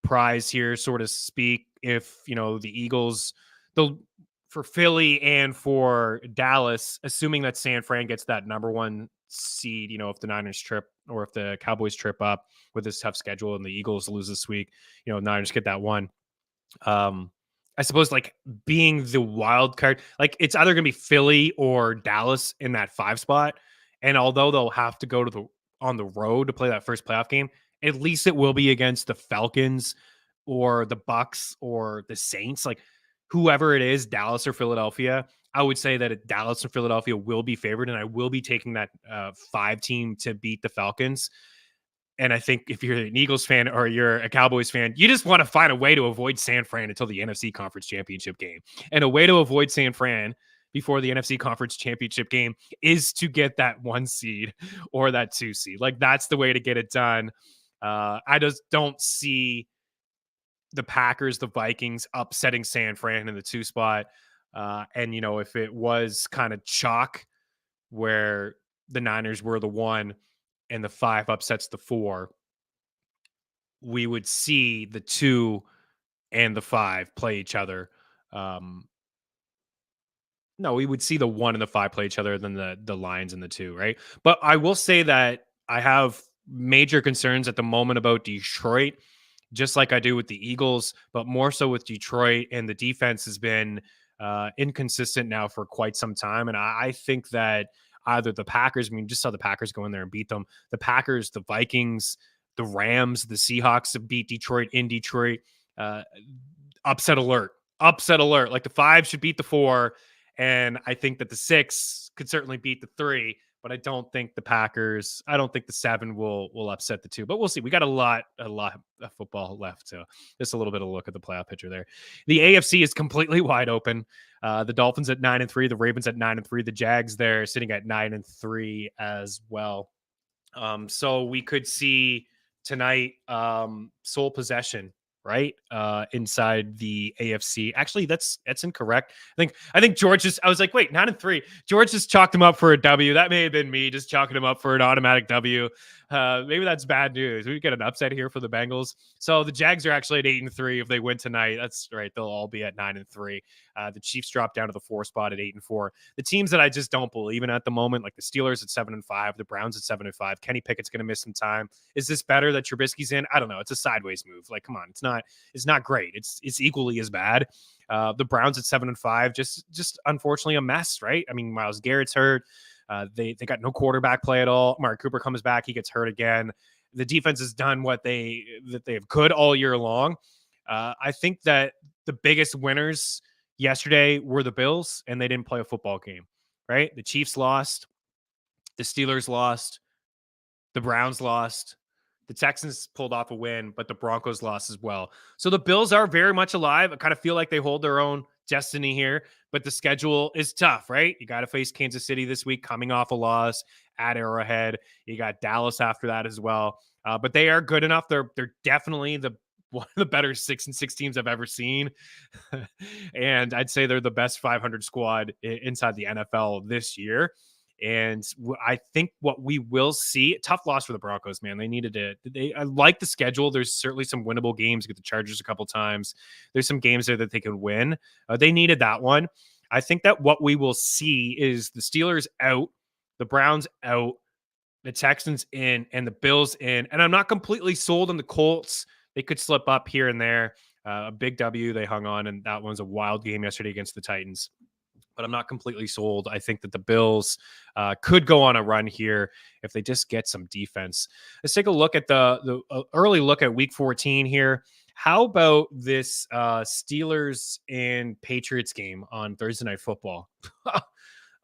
prize here, so to speak, if the Eagles, for Philly and for Dallas, assuming that San Fran gets that number 1 seed, if the Niners trip or if the Cowboys trip up with this tough schedule and the Eagles lose this week, Niners get that one. I suppose like being the wild card, like it's either going to be Philly or Dallas in that 5 spot. And although they'll have to go on the road to play that first playoff game, at least it will be against the Falcons or the Bucks or the Saints, like whoever it is, Dallas or Philadelphia. I would say that Dallas and Philadelphia will be favored, and I will be taking that 5 team to beat the Falcons. And I think if you're an Eagles fan or you're a Cowboys fan, you just want to find a way to avoid San Fran until the NFC Conference Championship game. And a way to avoid San Fran before the NFC Conference Championship game is to get that 1 seed or that 2 seed. Like that's the way to get it done. I just don't see the Packers, the Vikings upsetting San Fran in the 2 spot. And, if it was kind of chalk where the Niners were the 1 and the 5 upsets the 4, we would see the 2 and the 5 play each other. No, we would see the 1 and the 5 play each other than the Lions and the 2, right? But I will say that I have major concerns at the moment about Detroit, just like I do with the Eagles, but more so with Detroit. And the defense has been inconsistent now for quite some time. And I think that either the Packers, just saw the Packers go in there and beat them. The Packers, the Vikings, the Rams, the Seahawks have beat Detroit in Detroit. Upset alert. Like the 5 should beat the 4. And I think that the 6 could certainly beat the 3. But I don't think the 7 will upset the 2. But we'll see. We got a lot of football left. So just a little bit of a look at the playoff picture there. The AFC is completely wide open. The Dolphins at 9-3, the Ravens at 9-3, the Jags there sitting at 9-3 as well. So we could see tonight sole possession, right? Inside the AFC. Actually, that's incorrect. I think George I was like, wait, 9-3. George just chalked him up for a W. That may have been me just chalking him up for an automatic W. Maybe that's bad news. We get an upset here for the Bengals. So the Jags are actually at 8-3 if they win tonight. That's right. They'll all be at 9-3. The Chiefs drop down to the 4 spot at 8-4. The teams that I just don't believe in at the moment, like the Steelers at 7-5, the Browns at 7-5. Kenny Pickett's going to miss some time. Is this better that Trubisky's in? I don't know. It's a sideways move. Like, come on, it's not great. It's equally as bad. The Browns at 7-5, just unfortunately a mess, right? Myles Garrett's hurt. They got no quarterback play at all. Mark Cooper comes back, he gets hurt again. The defense has done what they could all year long. I think that the biggest winners yesterday were the Bills, and they didn't play a football game, right? The Chiefs lost, the Steelers lost, the Browns lost, the Texans pulled off a win, but the Broncos lost as well. So the Bills are very much alive. I kind of feel like they hold their own destiny here, but the schedule is tough, right? You got to face Kansas City this week, coming off a loss at Arrowhead. You got Dallas after that as well. But they are good enough. They're definitely one of the better 6-6 teams I've ever seen. And I'd say they're the best 500 squad inside the NFL this year. And I think what we will see, tough loss for the Broncos, man. I like the schedule. There's certainly some winnable games. Get the Chargers a couple times. There's some games there that they can win. They needed that one. I think that what we will see is the Steelers out, the Browns out, the Texans in, and the Bills in. And I'm not completely sold on the Colts. They could slip up here and there. A big W they hung on, and that one's a wild game yesterday against the Titans. But I'm not completely sold. I think that the Bills could go on a run here if they just get some defense. Let's take a look at the early look at Week 14 here. How about this Steelers and Patriots game on Thursday Night Football?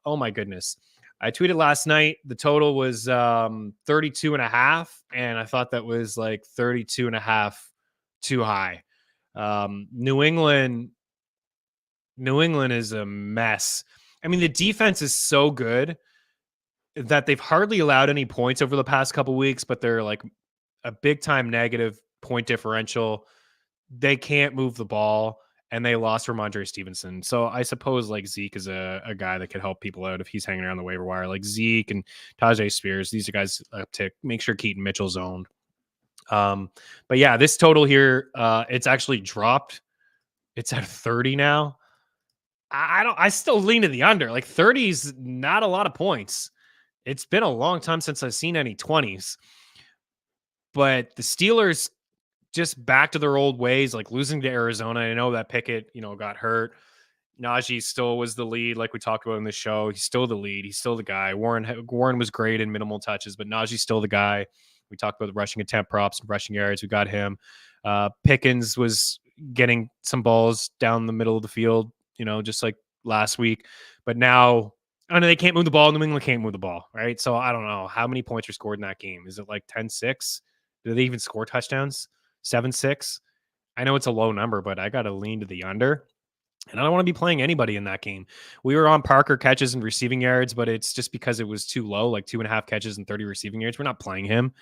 Oh, my goodness. I tweeted last night. The total was 32.5, and I thought that was like 32.5 too high. New England is a mess. The defense is so good. that they've hardly allowed any points over the past couple weeks, but they're like a big time negative point differential. They can't move the ball, and they lost from Andre Stevenson. So I suppose like Zeke is a guy that could help people out if he's hanging around the waiver wire. Like Zeke and Tajay Spears, these are guys to make sure Keaton Mitchell's owned. But yeah, this total here, it's actually dropped. It's at 30 now. I still lean to the under. Like 30 is not a lot of points. It's been a long time since I've seen any 20s. But the Steelers just back to their old ways, like losing to Arizona. I know that Pickett, got hurt. Najee still was the lead, like we talked about in the show. He's still the lead. He's still the guy. Warren was great in minimal touches, but Najee's still the guy. We talked about the rushing attempt props and rushing yards. We got him. Pickens was getting some balls down the middle of the field, just like last week. But now, I know they can't move the ball. New England can't move the ball, right? So I don't know how many points were scored in that game. Is it like 10-6? Did they even score touchdowns? 7-6? I know it's a low number, but I got to lean to the under. And I don't want to be playing anybody in that game. We were on Parker catches and receiving yards, but it's just because it was too low, like 2.5 catches and 30 receiving yards. We're not playing him.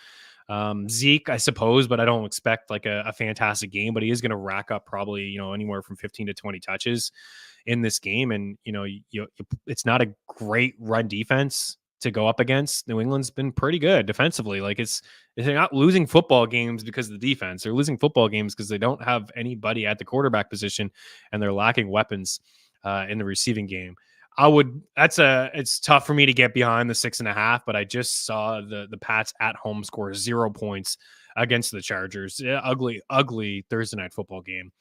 Zeke, I suppose, but I don't expect like a fantastic game, but he is going to rack up probably, anywhere from 15 to 20 touches in this game. And, it's not a great run defense to go up against. New England's been pretty good defensively. Like they're not losing football games because of the defense. They're losing football games because they don't have anybody at the quarterback position and they're lacking weapons in the receiving game. It's tough for me to get behind the 6.5, but I just saw the Pats at home score 0 points against the Chargers. Yeah, ugly Thursday night football game.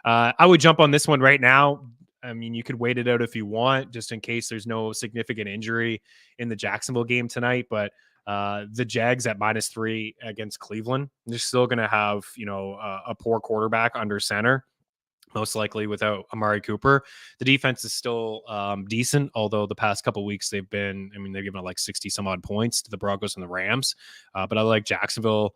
I would jump on this one right now. I mean, you could wait it out if you want, just in case there's no significant injury in the Jacksonville game tonight. But the Jags at -3 against Cleveland, they're still going to have, a poor quarterback under center, most likely without Amari Cooper. The defense is still decent, although the past couple of weeks they've given like 60 some odd points to the Broncos and the Rams. But I like Jacksonville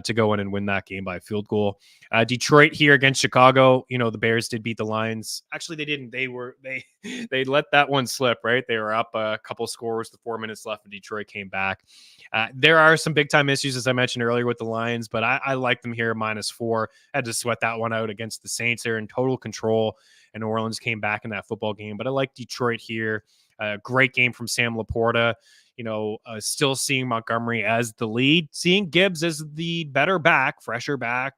to go in and win that game by a field goal. Detroit here against Chicago. The Bears did beat the Lions. Actually, they didn't. They let that one slip, right? They were up a couple scores with 4 minutes left, and Detroit came back. There are some big time issues, as I mentioned earlier, with the Lions, but I like them here -4. I had to sweat that one out against the Saints. They're in total control, and New Orleans came back in that football game. But I like Detroit here. Great game from Sam Laporta. Still seeing Montgomery as the lead, seeing Gibbs as the better back, fresher back,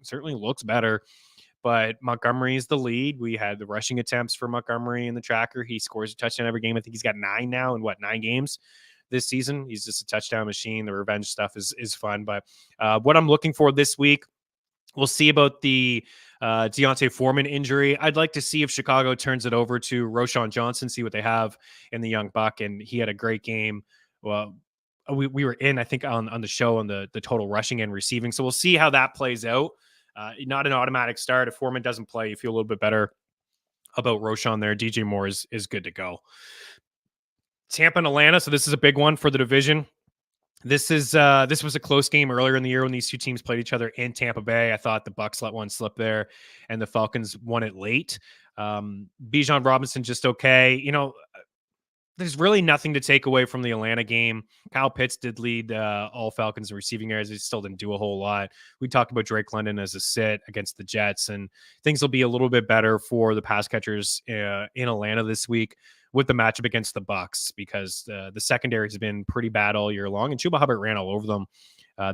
certainly looks better, but Montgomery is the lead. We had the rushing attempts for Montgomery in the tracker. He scores a touchdown every game. I think he's got 9 now in 9 games this season. He's just a touchdown machine. The revenge stuff is fun, but what I'm looking for this week, we'll see about the Deontay Foreman injury. I'd like to see if Chicago turns it over to Roschon Johnson, see what they have in the young buck. And he had a great game. Well, we were in, I think, on the show on the total rushing and receiving. So we'll see how that plays out. Not an automatic start. If Foreman doesn't play, you feel a little bit better about Roschon there. DJ Moore is good to go. Tampa and Atlanta. So this is a big one for the division. This was a close game earlier in the year when these two teams played each other in Tampa Bay. I thought the Bucs let one slip there, and the Falcons won it late. Bijan Robinson just okay. There's really nothing to take away from the Atlanta game. Kyle Pitts did lead all Falcons in receiving yards. He still didn't do a whole lot. We talked about Drake London as a sit against the Jets, and things will be a little bit better for the pass catchers in Atlanta this week with the matchup against the Bucs, because the secondary has been pretty bad all year long, and Chuba Hubbard ran all over them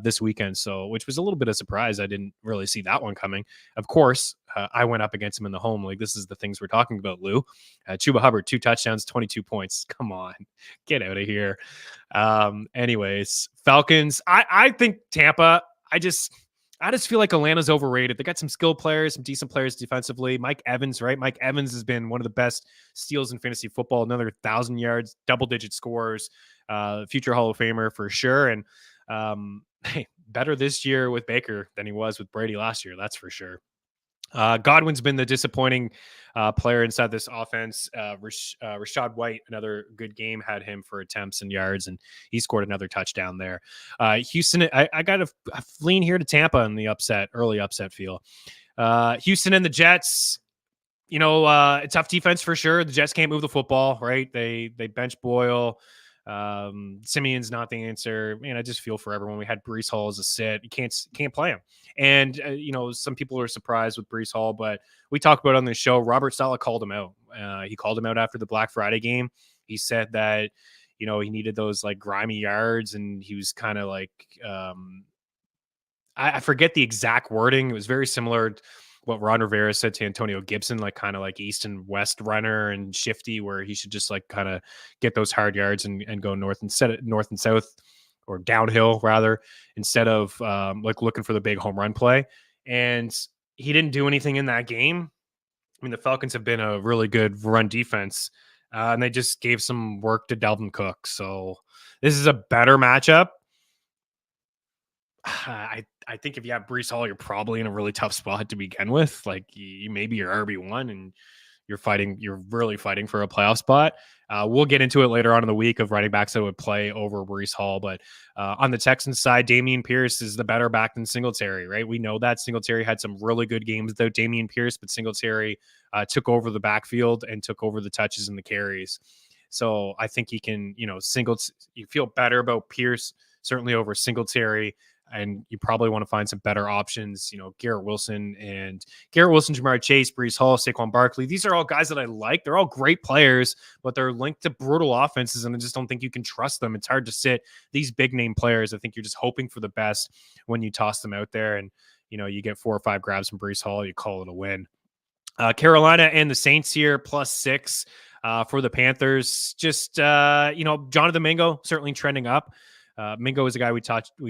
this weekend, which was a little bit of a surprise. I didn't really see that one coming. Of course, I went up against him in the home league. This is the things we're talking about, Lou. Chuba Hubbard, 2 touchdowns, 22 points. Come on, get out of here. Anyways, Falcons. I think Tampa. I just feel like Atlanta's overrated. They got some skilled players, some decent players defensively. Mike Evans, right? Mike Evans has been one of the best steals in fantasy football. Another 1,000 yards, double-digit scores, future Hall of Famer for sure. And better this year with Baker than he was with Brady last year. That's for sure. Godwin's been the disappointing player inside this offense. Rashad White, another good game, had him for attempts and yards, and he scored another touchdown there. Houston, I got to lean here to Tampa in the early upset feel. Houston and the Jets, a tough defense for sure. The Jets can't move the football, right? They bench Boyle. Simeon's not the answer. Man, I just feel for everyone. We had Breece Hall as a sit. You can't play him. And some people are surprised with Breece Hall, but we talked about it on the show. Robert Saleh called him out. He called him out after the Black Friday game. He said that he needed those like grimy yards, and he was kind of like I forget the exact wording. It was very similar to what Ron Rivera said to Antonio Gibson, like kind of like east and west runner and shifty, where he should just like kind of get those hard yards and go north and south, or downhill rather, instead of like looking for the big home run play. And he didn't do anything in that game. I mean, the Falcons have been a really good run defense, and they just gave some work to Dalvin Cook. So this is a better matchup. I think if you have Breece Hall, you're probably in a really tough spot to begin with. Like you maybe you're RB1 and you're really fighting for a playoff spot. We'll get into it later on in the week of running backs that would play over Breece Hall. But on the Texans side, Dameon Pierce is the better back than Singletary, right? We know that Singletary had some really good games without Dameon Pierce, but Singletary took over the backfield and took over the touches and the carries. So I think he can, you feel better about Pierce, certainly over Singletary. And you probably want to find some better options, Garrett Wilson, Ja'Marr Chase, Breece Hall, Saquon Barkley. These are all guys that I like. They're all great players, but they're linked to brutal offenses, and I just don't think you can trust them. It's hard to sit these big name players. I think you're just hoping for the best when you toss them out there, and you get 4 or 5 grabs from Breece Hall, you call it a win. Carolina and the Saints here, +6 for the Panthers. Just Jonathan Mingo certainly trending up. Mingo is a guy we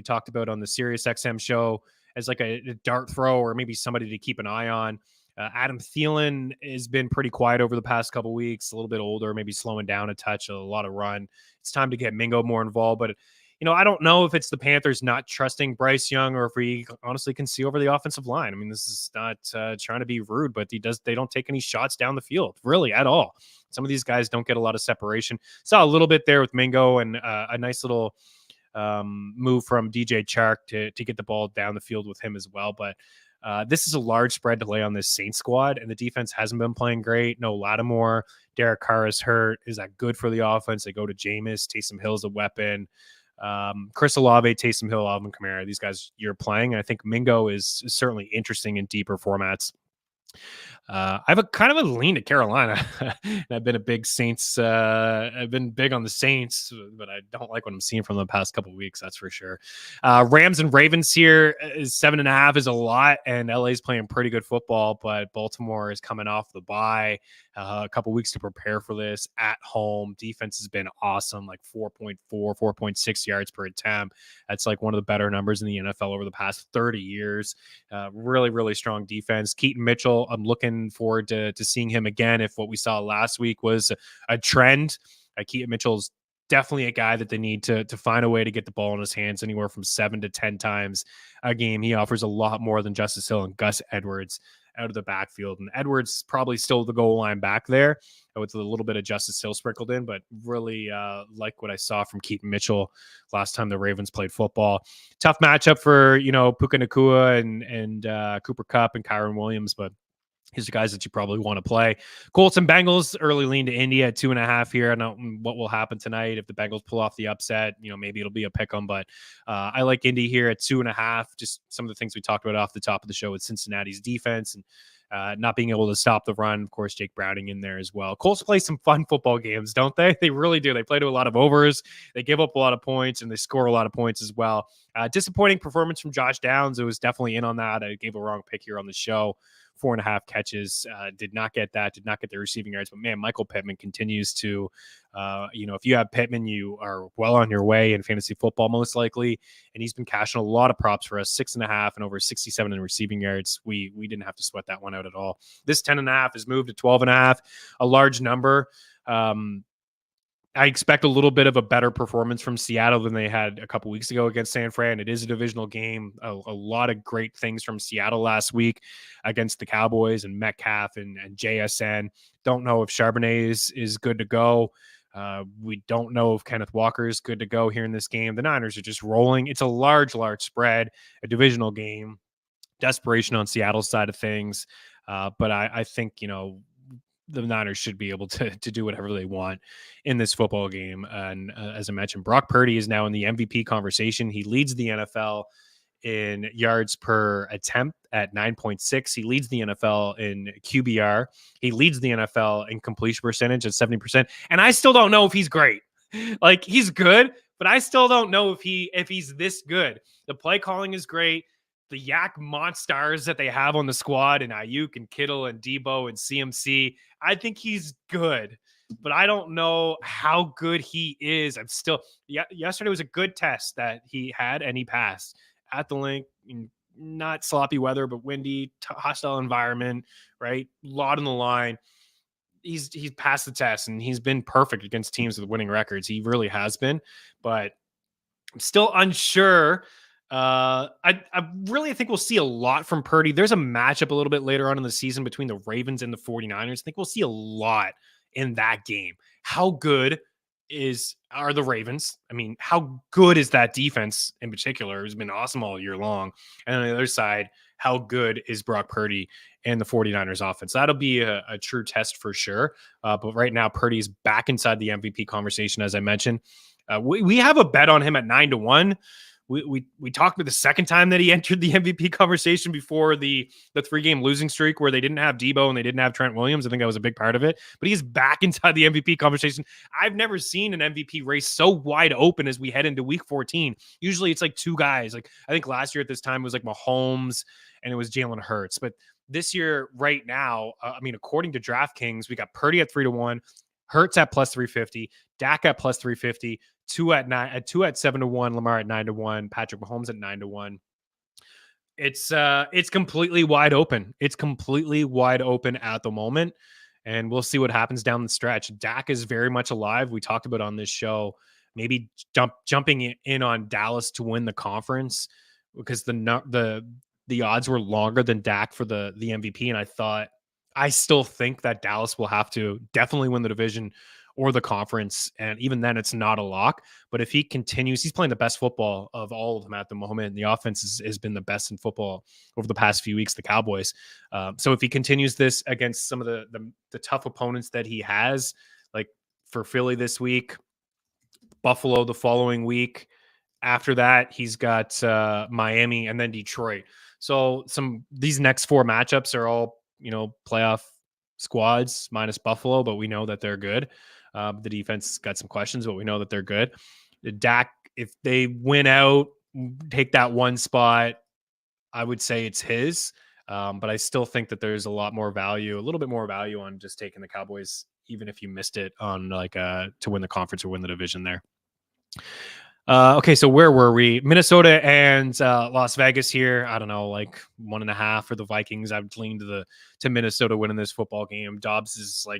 talked about on the Sirius XM show as like a dart throw, or maybe somebody to keep an eye on. Adam Thielen has been pretty quiet over the past couple weeks, a little bit older, maybe slowing down a touch, a lot of run. It's time to get Mingo more involved, but I don't know if it's the Panthers not trusting Bryce Young, or if we honestly can see over the offensive line. I mean, this is not trying to be rude, but they don't take any shots down the field really at all. Some of these guys don't get a lot of separation. Saw a little bit there with Mingo, and a nice little move from DJ Chark to get the ball down the field with him as well. But this is a large spread to lay on this Saints squad, and the defense hasn't been playing great. No Lattimore. Derek Carr is hurt. Is that good for the offense? They go to Jameis. Taysom Hill's a weapon. Chris Olave, Taysom Hill, Alvin Kamara. These guys you're playing. And I think Mingo is certainly interesting in deeper formats. I have a kind of a lean to Carolina. I've been a big Saints. I've been big on the Saints, but I don't like what I'm seeing from the past couple of weeks. That's for sure. Rams and Ravens here is 7.5 is a lot, and LA's playing pretty good football, but Baltimore is coming off the bye. A couple weeks to prepare for this at home. Defense has been awesome, like 4.4, 4.6 yards per attempt. That's like one of the better numbers in the NFL over the past 30 years. Really, really strong defense. Keaton Mitchell, I'm looking forward to seeing him again. If what we saw last week was a trend, Keaton Mitchell's definitely a guy that they need to find a way to get the ball in his hands anywhere from 7 to 10 times a game. He offers a lot more than Justice Hill and Gus Edwards out of the backfield. And Edwards probably still the goal line back there with a little bit of Justice Hill sprinkled in, but really like what I saw from Keaton Mitchell last time the Ravens played football. Tough matchup for, Puka Nacua and Cooper Kupp and Kyron Williams, but these are guys that you probably want to play. Colts and Bengals, early lean to India at 2.5 here. I don't know what will happen tonight if the Bengals pull off the upset. Maybe it'll be a pick 'em, but I like Indy here at 2.5. Just some of the things we talked about off the top of the show with Cincinnati's defense and not being able to stop the run. Of course, Jake Browning in there as well. Colts play some fun football games, don't they? They really do. They play to a lot of overs. They give up a lot of points, and they score a lot of points as well. Disappointing performance from Josh Downs. It was definitely in on that. I gave a wrong pick here on the show. 4.5 catches, did not get the receiving yards. But man, Michael Pittman continues to, if you have Pittman, you are well on your way in fantasy football, most likely. And he's been cashing a lot of props for us, 6.5 and over 67 in receiving yards. We didn't have to sweat that one out at all. This 10.5 has moved to 12.5, a large number. I expect a little bit of a better performance from Seattle than they had a couple weeks ago against San Fran. It is a divisional game. A lot of great things from Seattle last week against the Cowboys and Metcalf and JSN. Don't know if Charbonnet is good to go. We don't know if Kenneth Walker is good to go here in this game. The Niners are just rolling. It's a large spread, a divisional game. Desperation on Seattle's side of things. But I think, the Niners should be able to do whatever they want in this football game. And as I mentioned, Brock Purdy is now in the MVP conversation. He leads the NFL in yards per attempt at 9.6. He leads the NFL in QBR. He leads the NFL in completion percentage at 70%. And I still don't know if he's great. Like, he's good, but I still don't know if he's this good. The play calling is great. The Yak monsters that they have on the squad, and Ayuk and Kittle and Debo and CMC, I think he's good, but I don't know how good he is. I'm still, yesterday was a good test that he had, and he passed at the link. Not sloppy weather, but windy, hostile environment, right? A lot on the line. He's passed the test, and he's been perfect against teams with winning records. He really has been, but I'm still unsure. I really think we'll see a lot from Purdy. There's a matchup a little bit later on in the season between the Ravens and the 49ers. I think we'll see a lot in that game. How good are the Ravens? I mean, how good is that defense in particular? Has been awesome all year long. And on the other side, how good is Brock Purdy and the 49ers offense? That'll be a true test for sure. But right now, Purdy's back inside the MVP conversation, as I mentioned. We have a bet on him at 9-1. We talked about the second time that he entered the MVP conversation before the 3-game losing streak where they didn't have Debo and they didn't have Trent Williams. I think that was a big part of it. But he's back inside the MVP conversation. I've never seen an MVP race so wide open as we head into week 14. Usually it's like two guys. Like, I think last year at this time it was like Mahomes and it was Jalen Hurts. But this year right now, according to DraftKings, we got Purdy at 3-1, Hurts at plus 350, Dak at plus 350, two at 7-1, Lamar at 9-1, Patrick Mahomes at 9-1. It's completely wide open. It's completely wide open at the moment, and we'll see what happens down the stretch. Dak is very much alive. We talked about on this show, maybe jumping in on Dallas to win the conference because the odds were longer than Dak for the MVP, and I still think that Dallas will have to definitely win the division or the conference. And even then, it's not a lock. But if he continues, he's playing the best football of all of them at the moment. And the offense has been the best in football over the past few weeks, the Cowboys. So if he continues this against some of the tough opponents that he has, like for Philly this week, Buffalo the following week, after that, he's got Miami and then Detroit. So these next 4 matchups are all, playoff squads minus Buffalo, but we know that they're good. The defense got some questions, but we know that they're good. Dak, if they win out, take that one spot, I would say it's his. But I still think that there's a little bit more value on just taking the Cowboys, even if you missed it on to win the conference or win the division there. Okay, so where were we? Minnesota and Las Vegas here. I don't know, like 1.5 for the Vikings. I've leaned to Minnesota winning this football game. Joshua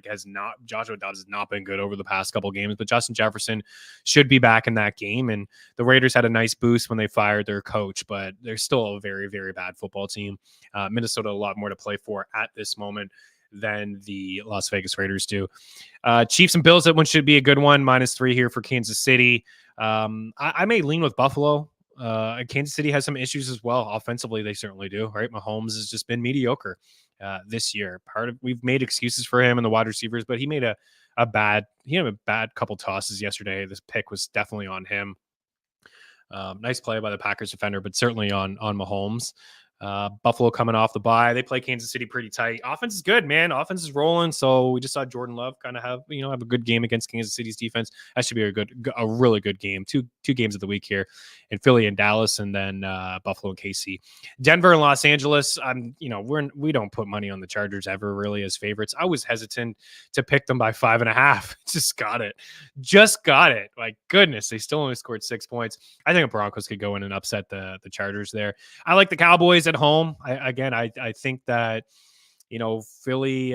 Dobbs has not been good over the past couple games, but Justin Jefferson should be back in that game. And the Raiders had a nice boost when they fired their coach, but they're still a very, very bad football team. Minnesota, a lot more to play for at this moment than the Las Vegas Raiders do. Chiefs and Bills, that one should be a good one. -3 here for Kansas City. I may lean with Buffalo. Kansas City has some issues as well. Offensively, they certainly do, right? Mahomes has just been mediocre this year. We've made excuses for him and the wide receivers, but he made a bad couple tosses yesterday. This pick was definitely on him. Nice play by the Packers defender, but certainly on Mahomes. Buffalo coming off the bye. They play Kansas City pretty tight. Offense is good, man. Offense is rolling. So we just saw Jordan Love kind of have a good game against Kansas City's defense. That should be a really good game. Two games of the week here in Philly and Dallas, and then Buffalo and KC. Denver and Los Angeles. We don't put money on the Chargers ever really as favorites. I was hesitant to pick them by 5.5. Just got it. My goodness, they still only scored 6 points. I think the Broncos could go in and upset the Chargers there. I like the Cowboys at home. I think that Philly's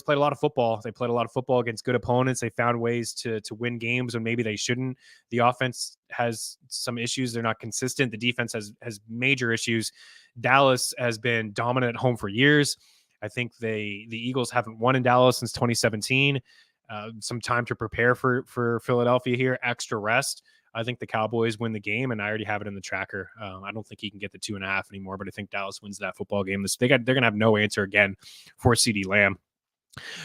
played a lot of football. They played a lot of football against good opponents. They found ways to win games when maybe they shouldn't. The offense has some issues. They're not consistent. The defense has major issues. Dallas has been dominant at home for years. I think the Eagles haven't won in Dallas since 2017. Some time to prepare for Philadelphia here. Extra rest. I think the Cowboys win the game, and I already have it in the tracker. I don't think he can get the 2.5 anymore, but I think Dallas wins that football game. They're going to have no answer again for CeeDee Lamb.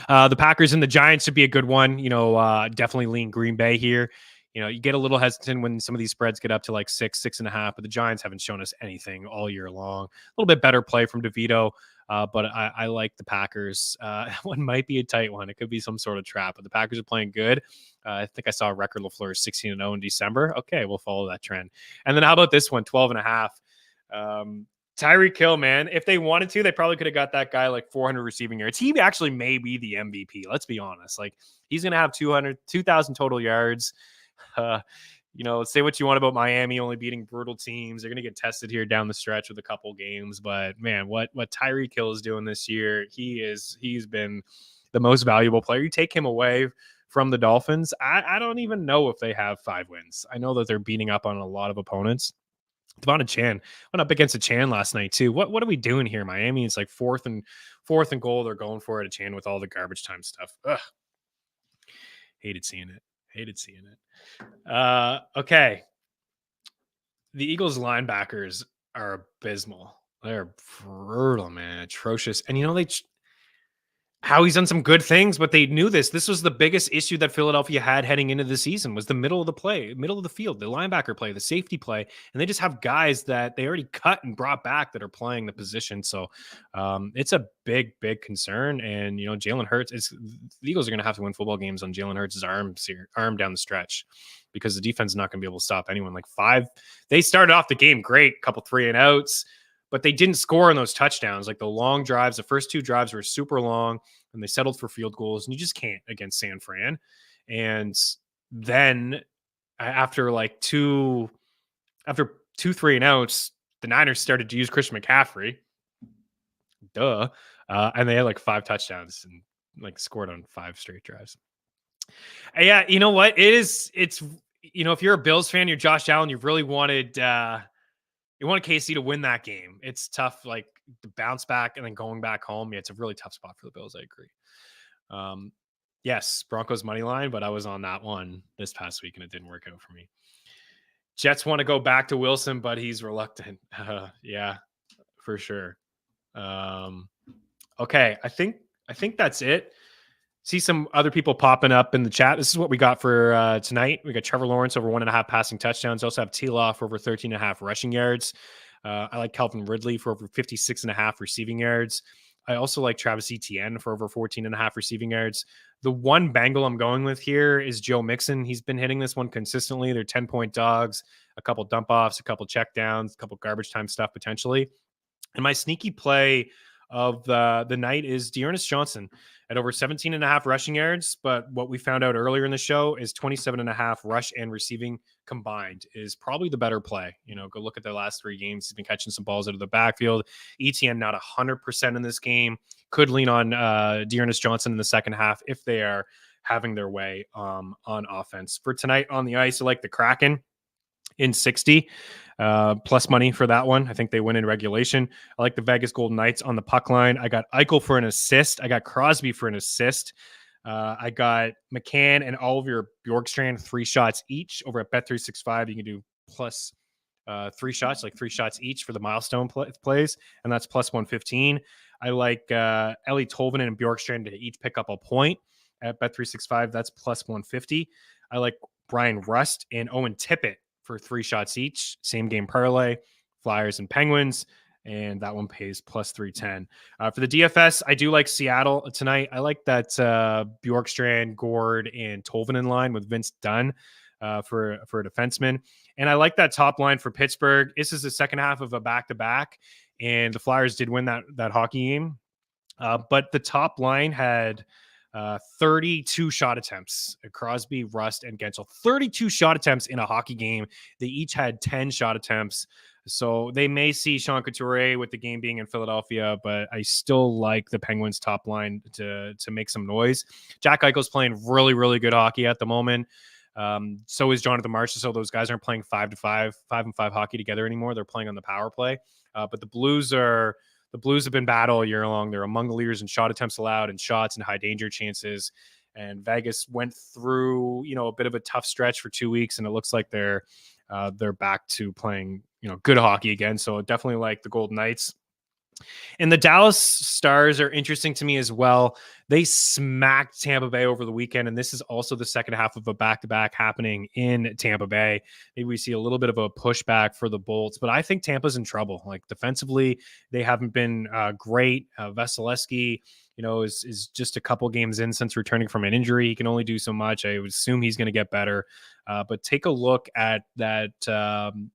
The Packers and the Giants should be a good one. Definitely lean Green Bay here. You get a little hesitant when some of these spreads get up to like 6.5, but the Giants haven't shown us anything all year long. A little bit better play from DeVito, but I like the Packers. One might be a tight one. It could be some sort of trap, but the Packers are playing good. I think I saw a record LaFleur 16-0 in December. Okay, we'll follow that trend. And then how about this one, 12.5? Tyreek Hill, man. If they wanted to, they probably could have got that guy like 400 receiving yards. He actually may be the MVP. Let's be honest. Like, he's going to have 2,000 total yards. Say what you want about Miami only beating brutal teams. They're going to get tested here down the stretch with a couple games. But man, what Tyreek Hill is doing this year, he's been the most valuable player. You take him away from the Dolphins, I don't even know if they have 5 wins. I know that they're beating up on a lot of opponents. Devon Chan went up against a Chan last night too. What are we doing here, Miami? It's like fourth and goal. They're going for it. A Chan with all the garbage time stuff. Ugh. Hated seeing it. Okay. The Eagles linebackers are abysmal. They're brutal, man. Atrocious. And how he's done some good things, but they knew this. This was the biggest issue that Philadelphia had heading into the season, was the middle of the field, the linebacker play, the safety play. And they just have guys that they already cut and brought back that are playing the position. So it's a big, big concern. And, Jalen Hurts, the Eagles are going to have to win football games on Jalen Hurts' arm down the stretch, because the defense is not going to be able to stop anyone. They started off the game great, couple 3-and-outs. But they didn't score on those touchdowns. Like the long drives, the first 2 drives were super long, and they settled for field goals, and you just can't against San Fran. And then after 2 3-and-outs, the Niners started to use Christian McCaffrey. And they had 5 touchdowns and scored on 5 straight drives. And yeah, you know what? It's if you're a Bills fan, you're Josh Allen, you've really wanted you want KC to win that game. It's tough, to bounce back and then going back home. Yeah, it's a really tough spot for the Bills. I agree. Yes, Broncos money line, but I was on that one this past week and it didn't work out for me. Jets want to go back to Wilson, but he's reluctant. Yeah, for sure. Okay, I think that's it. See some other people popping up in the chat. This is what we got for tonight. We got Trevor Lawrence over 1.5 passing touchdowns. Also have T-Law for over 13.5 rushing yards. I like Calvin Ridley for over 56.5 receiving yards. I also like Travis Etienne for over 14.5 receiving yards. The one Bengal I'm going with here is Joe Mixon. He's been hitting this one consistently. They're 10-point dogs, a couple dump offs, a couple check downs, a couple garbage time stuff potentially. And my sneaky play of the night is Dearness Johnson at over 17.5 rushing yards. But what we found out earlier in the show is 27.5 rush and receiving combined is probably the better play. Go look at their last 3 games. He's been catching some balls out of the backfield. ETN not 100% in this game. Could lean on Dearness Johnson in the second half if they are having their way on offense. For tonight on the ice, I like the Kraken in 60 plus money for that one. I think they win in regulation. I like the Vegas Golden Knights on the puck line. I got Eichel for an assist. I got Crosby for an assist. I got McCann and Oliver Bjorkstrand 3 shots each over at Bet365. You can do plus 3 shots, like 3 shots each for the milestone plays, and that's plus 115. I like Ellie Tolvanen and Bjorkstrand to each pick up a point at Bet365. That's plus 150. I like Brian Rust and Owen Tippett for 3 shots each. Same game parlay, Flyers and Penguins, and that one pays plus 310. For the DFS, I do like Seattle tonight. I like that Bjorkstrand, Gord, and Tolvanen line with Vince Dunn for a defenseman. And I like that top line for Pittsburgh. This is the second half of a back-to-back, and the Flyers did win that hockey game. But the top line had 32 shot attempts. Crosby, Rust, and Gensel. 32 shot attempts in a hockey game. They each had 10 shot attempts. So they may see Sean Couturier with the game being in Philadelphia, but I still like the Penguins top line to make some noise. Jack Eichel's playing really, really good hockey at the moment. So is Jonathan Marchessault. So those guys aren't playing 5-5 hockey together anymore. They're playing on the power play. But the Blues have been bad all year long. They're among the leaders in shot attempts allowed and shots and high danger chances. And Vegas went through, a bit of a tough stretch for 2 weeks, and it looks like they're back to playing, good hockey again. So definitely like the Golden Knights And the Dallas Stars are interesting to me as well. They smacked Tampa Bay over the weekend, and this is also the second half of a back-to-back happening in Tampa Bay. Maybe we see a little bit of a pushback for the Bolts, but I think Tampa's in trouble. Like defensively, they haven't been great. Vasilevsky, is just a couple games in since returning from an injury. He can only do so much. I would assume he's going to get better. But take a look at that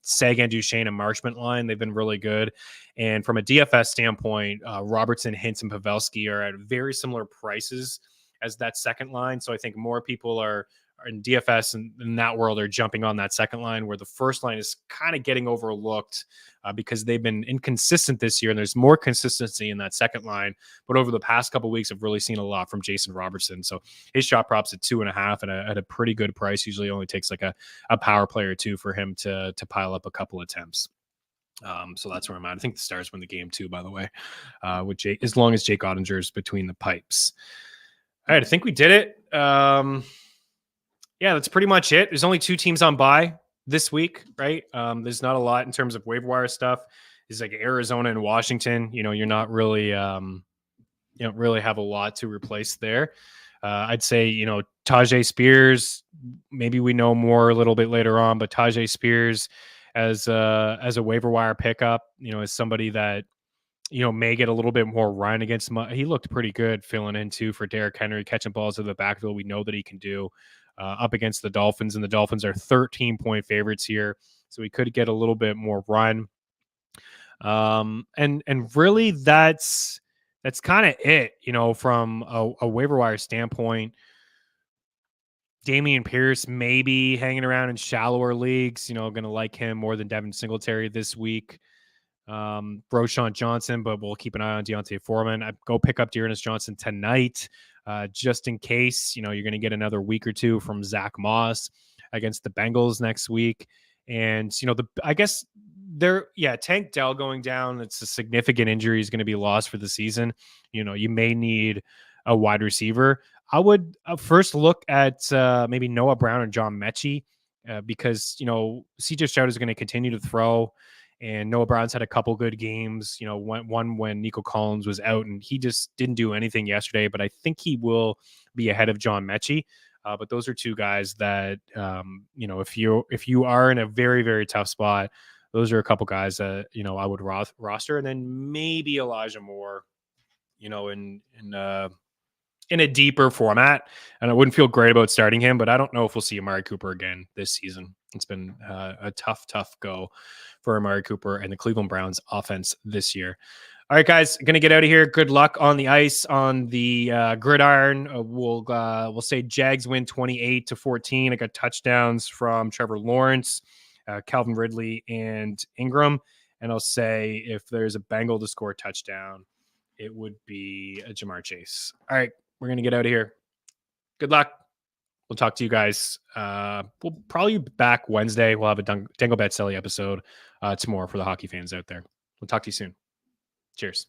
Sagan, Duchesne, and Marchment line. They've been really good. And from a DFS standpoint, Robertson, Hintz, and Pavelski are at very similar prices as that second line. So I think more people are in DFS and in that world are jumping on that second line, where the first line is kind of getting overlooked because they've been inconsistent this year, and there's more consistency in that second line. But over the past couple of weeks, I've really seen a lot from Jason Robertson. So his shot props at 2.5 at a pretty good price. Usually only takes like a power play or two for him to pile up a couple attempts. So that's where I'm at. I think the Stars win the game too, by the way, with Jake, as long as Jake Ottinger's between the pipes. All right, I think we did it. Yeah, that's pretty much it. There's only 2 teams on bye this week, right? There's not a lot in terms of waiver wire stuff. It's like Arizona and Washington. You're not really, you don't really have a lot to replace there. I'd say, Tajay Spears, maybe we know more a little bit later on, but Tajay Spears as a waiver wire pickup, as somebody that, may get a little bit more run against him. He looked pretty good filling in too for Derrick Henry, catching balls in the backfield. We know that he can do up against the Dolphins, and the Dolphins are 13-point favorites here. So we could get a little bit more run. And really that's kind of it, from a waiver wire standpoint. Damian Pierce maybe hanging around in shallower leagues, going to like him more than Devin Singletary this week. Roschon Johnson, but we'll keep an eye on Deontay Foreman. I go pick up Dearness Johnson tonight, just in case, you're going to get another week or two from Zach Moss against the Bengals next week. And, I guess Tank Dell going down, it's a significant injury. He's going to be lost for the season. You may need a wide receiver. I would first look at maybe Noah Brown and John Mechie because, CJ Stroud is going to continue to throw. And Noah Brown's had a couple good games, one when Nico Collins was out, and he just didn't do anything yesterday, but I think he will be ahead of John Mechie. But those are 2 guys that, if you are in a very, very tough spot, those are a couple guys that, I would roster. And then maybe Elijah Moore, in a deeper format. And I wouldn't feel great about starting him, but I don't know if we'll see Amari Cooper again this season. It's been a tough go for Amari Cooper and the Cleveland Browns offense this year. All right, guys, going to get out of here. Good luck on the ice, on the gridiron. We'll say Jags win 28-14. I got touchdowns from Trevor Lawrence, Calvin Ridley, and Ingram. And I'll say if there's a Bengal to score a touchdown, it would be a Jamar Chase. All right, we're going to get out of here. Good luck. We'll talk to you guys. We'll probably be back Wednesday. We'll have a Dangle Bet Selly episode tomorrow for the hockey fans out there. We'll talk to you soon. Cheers.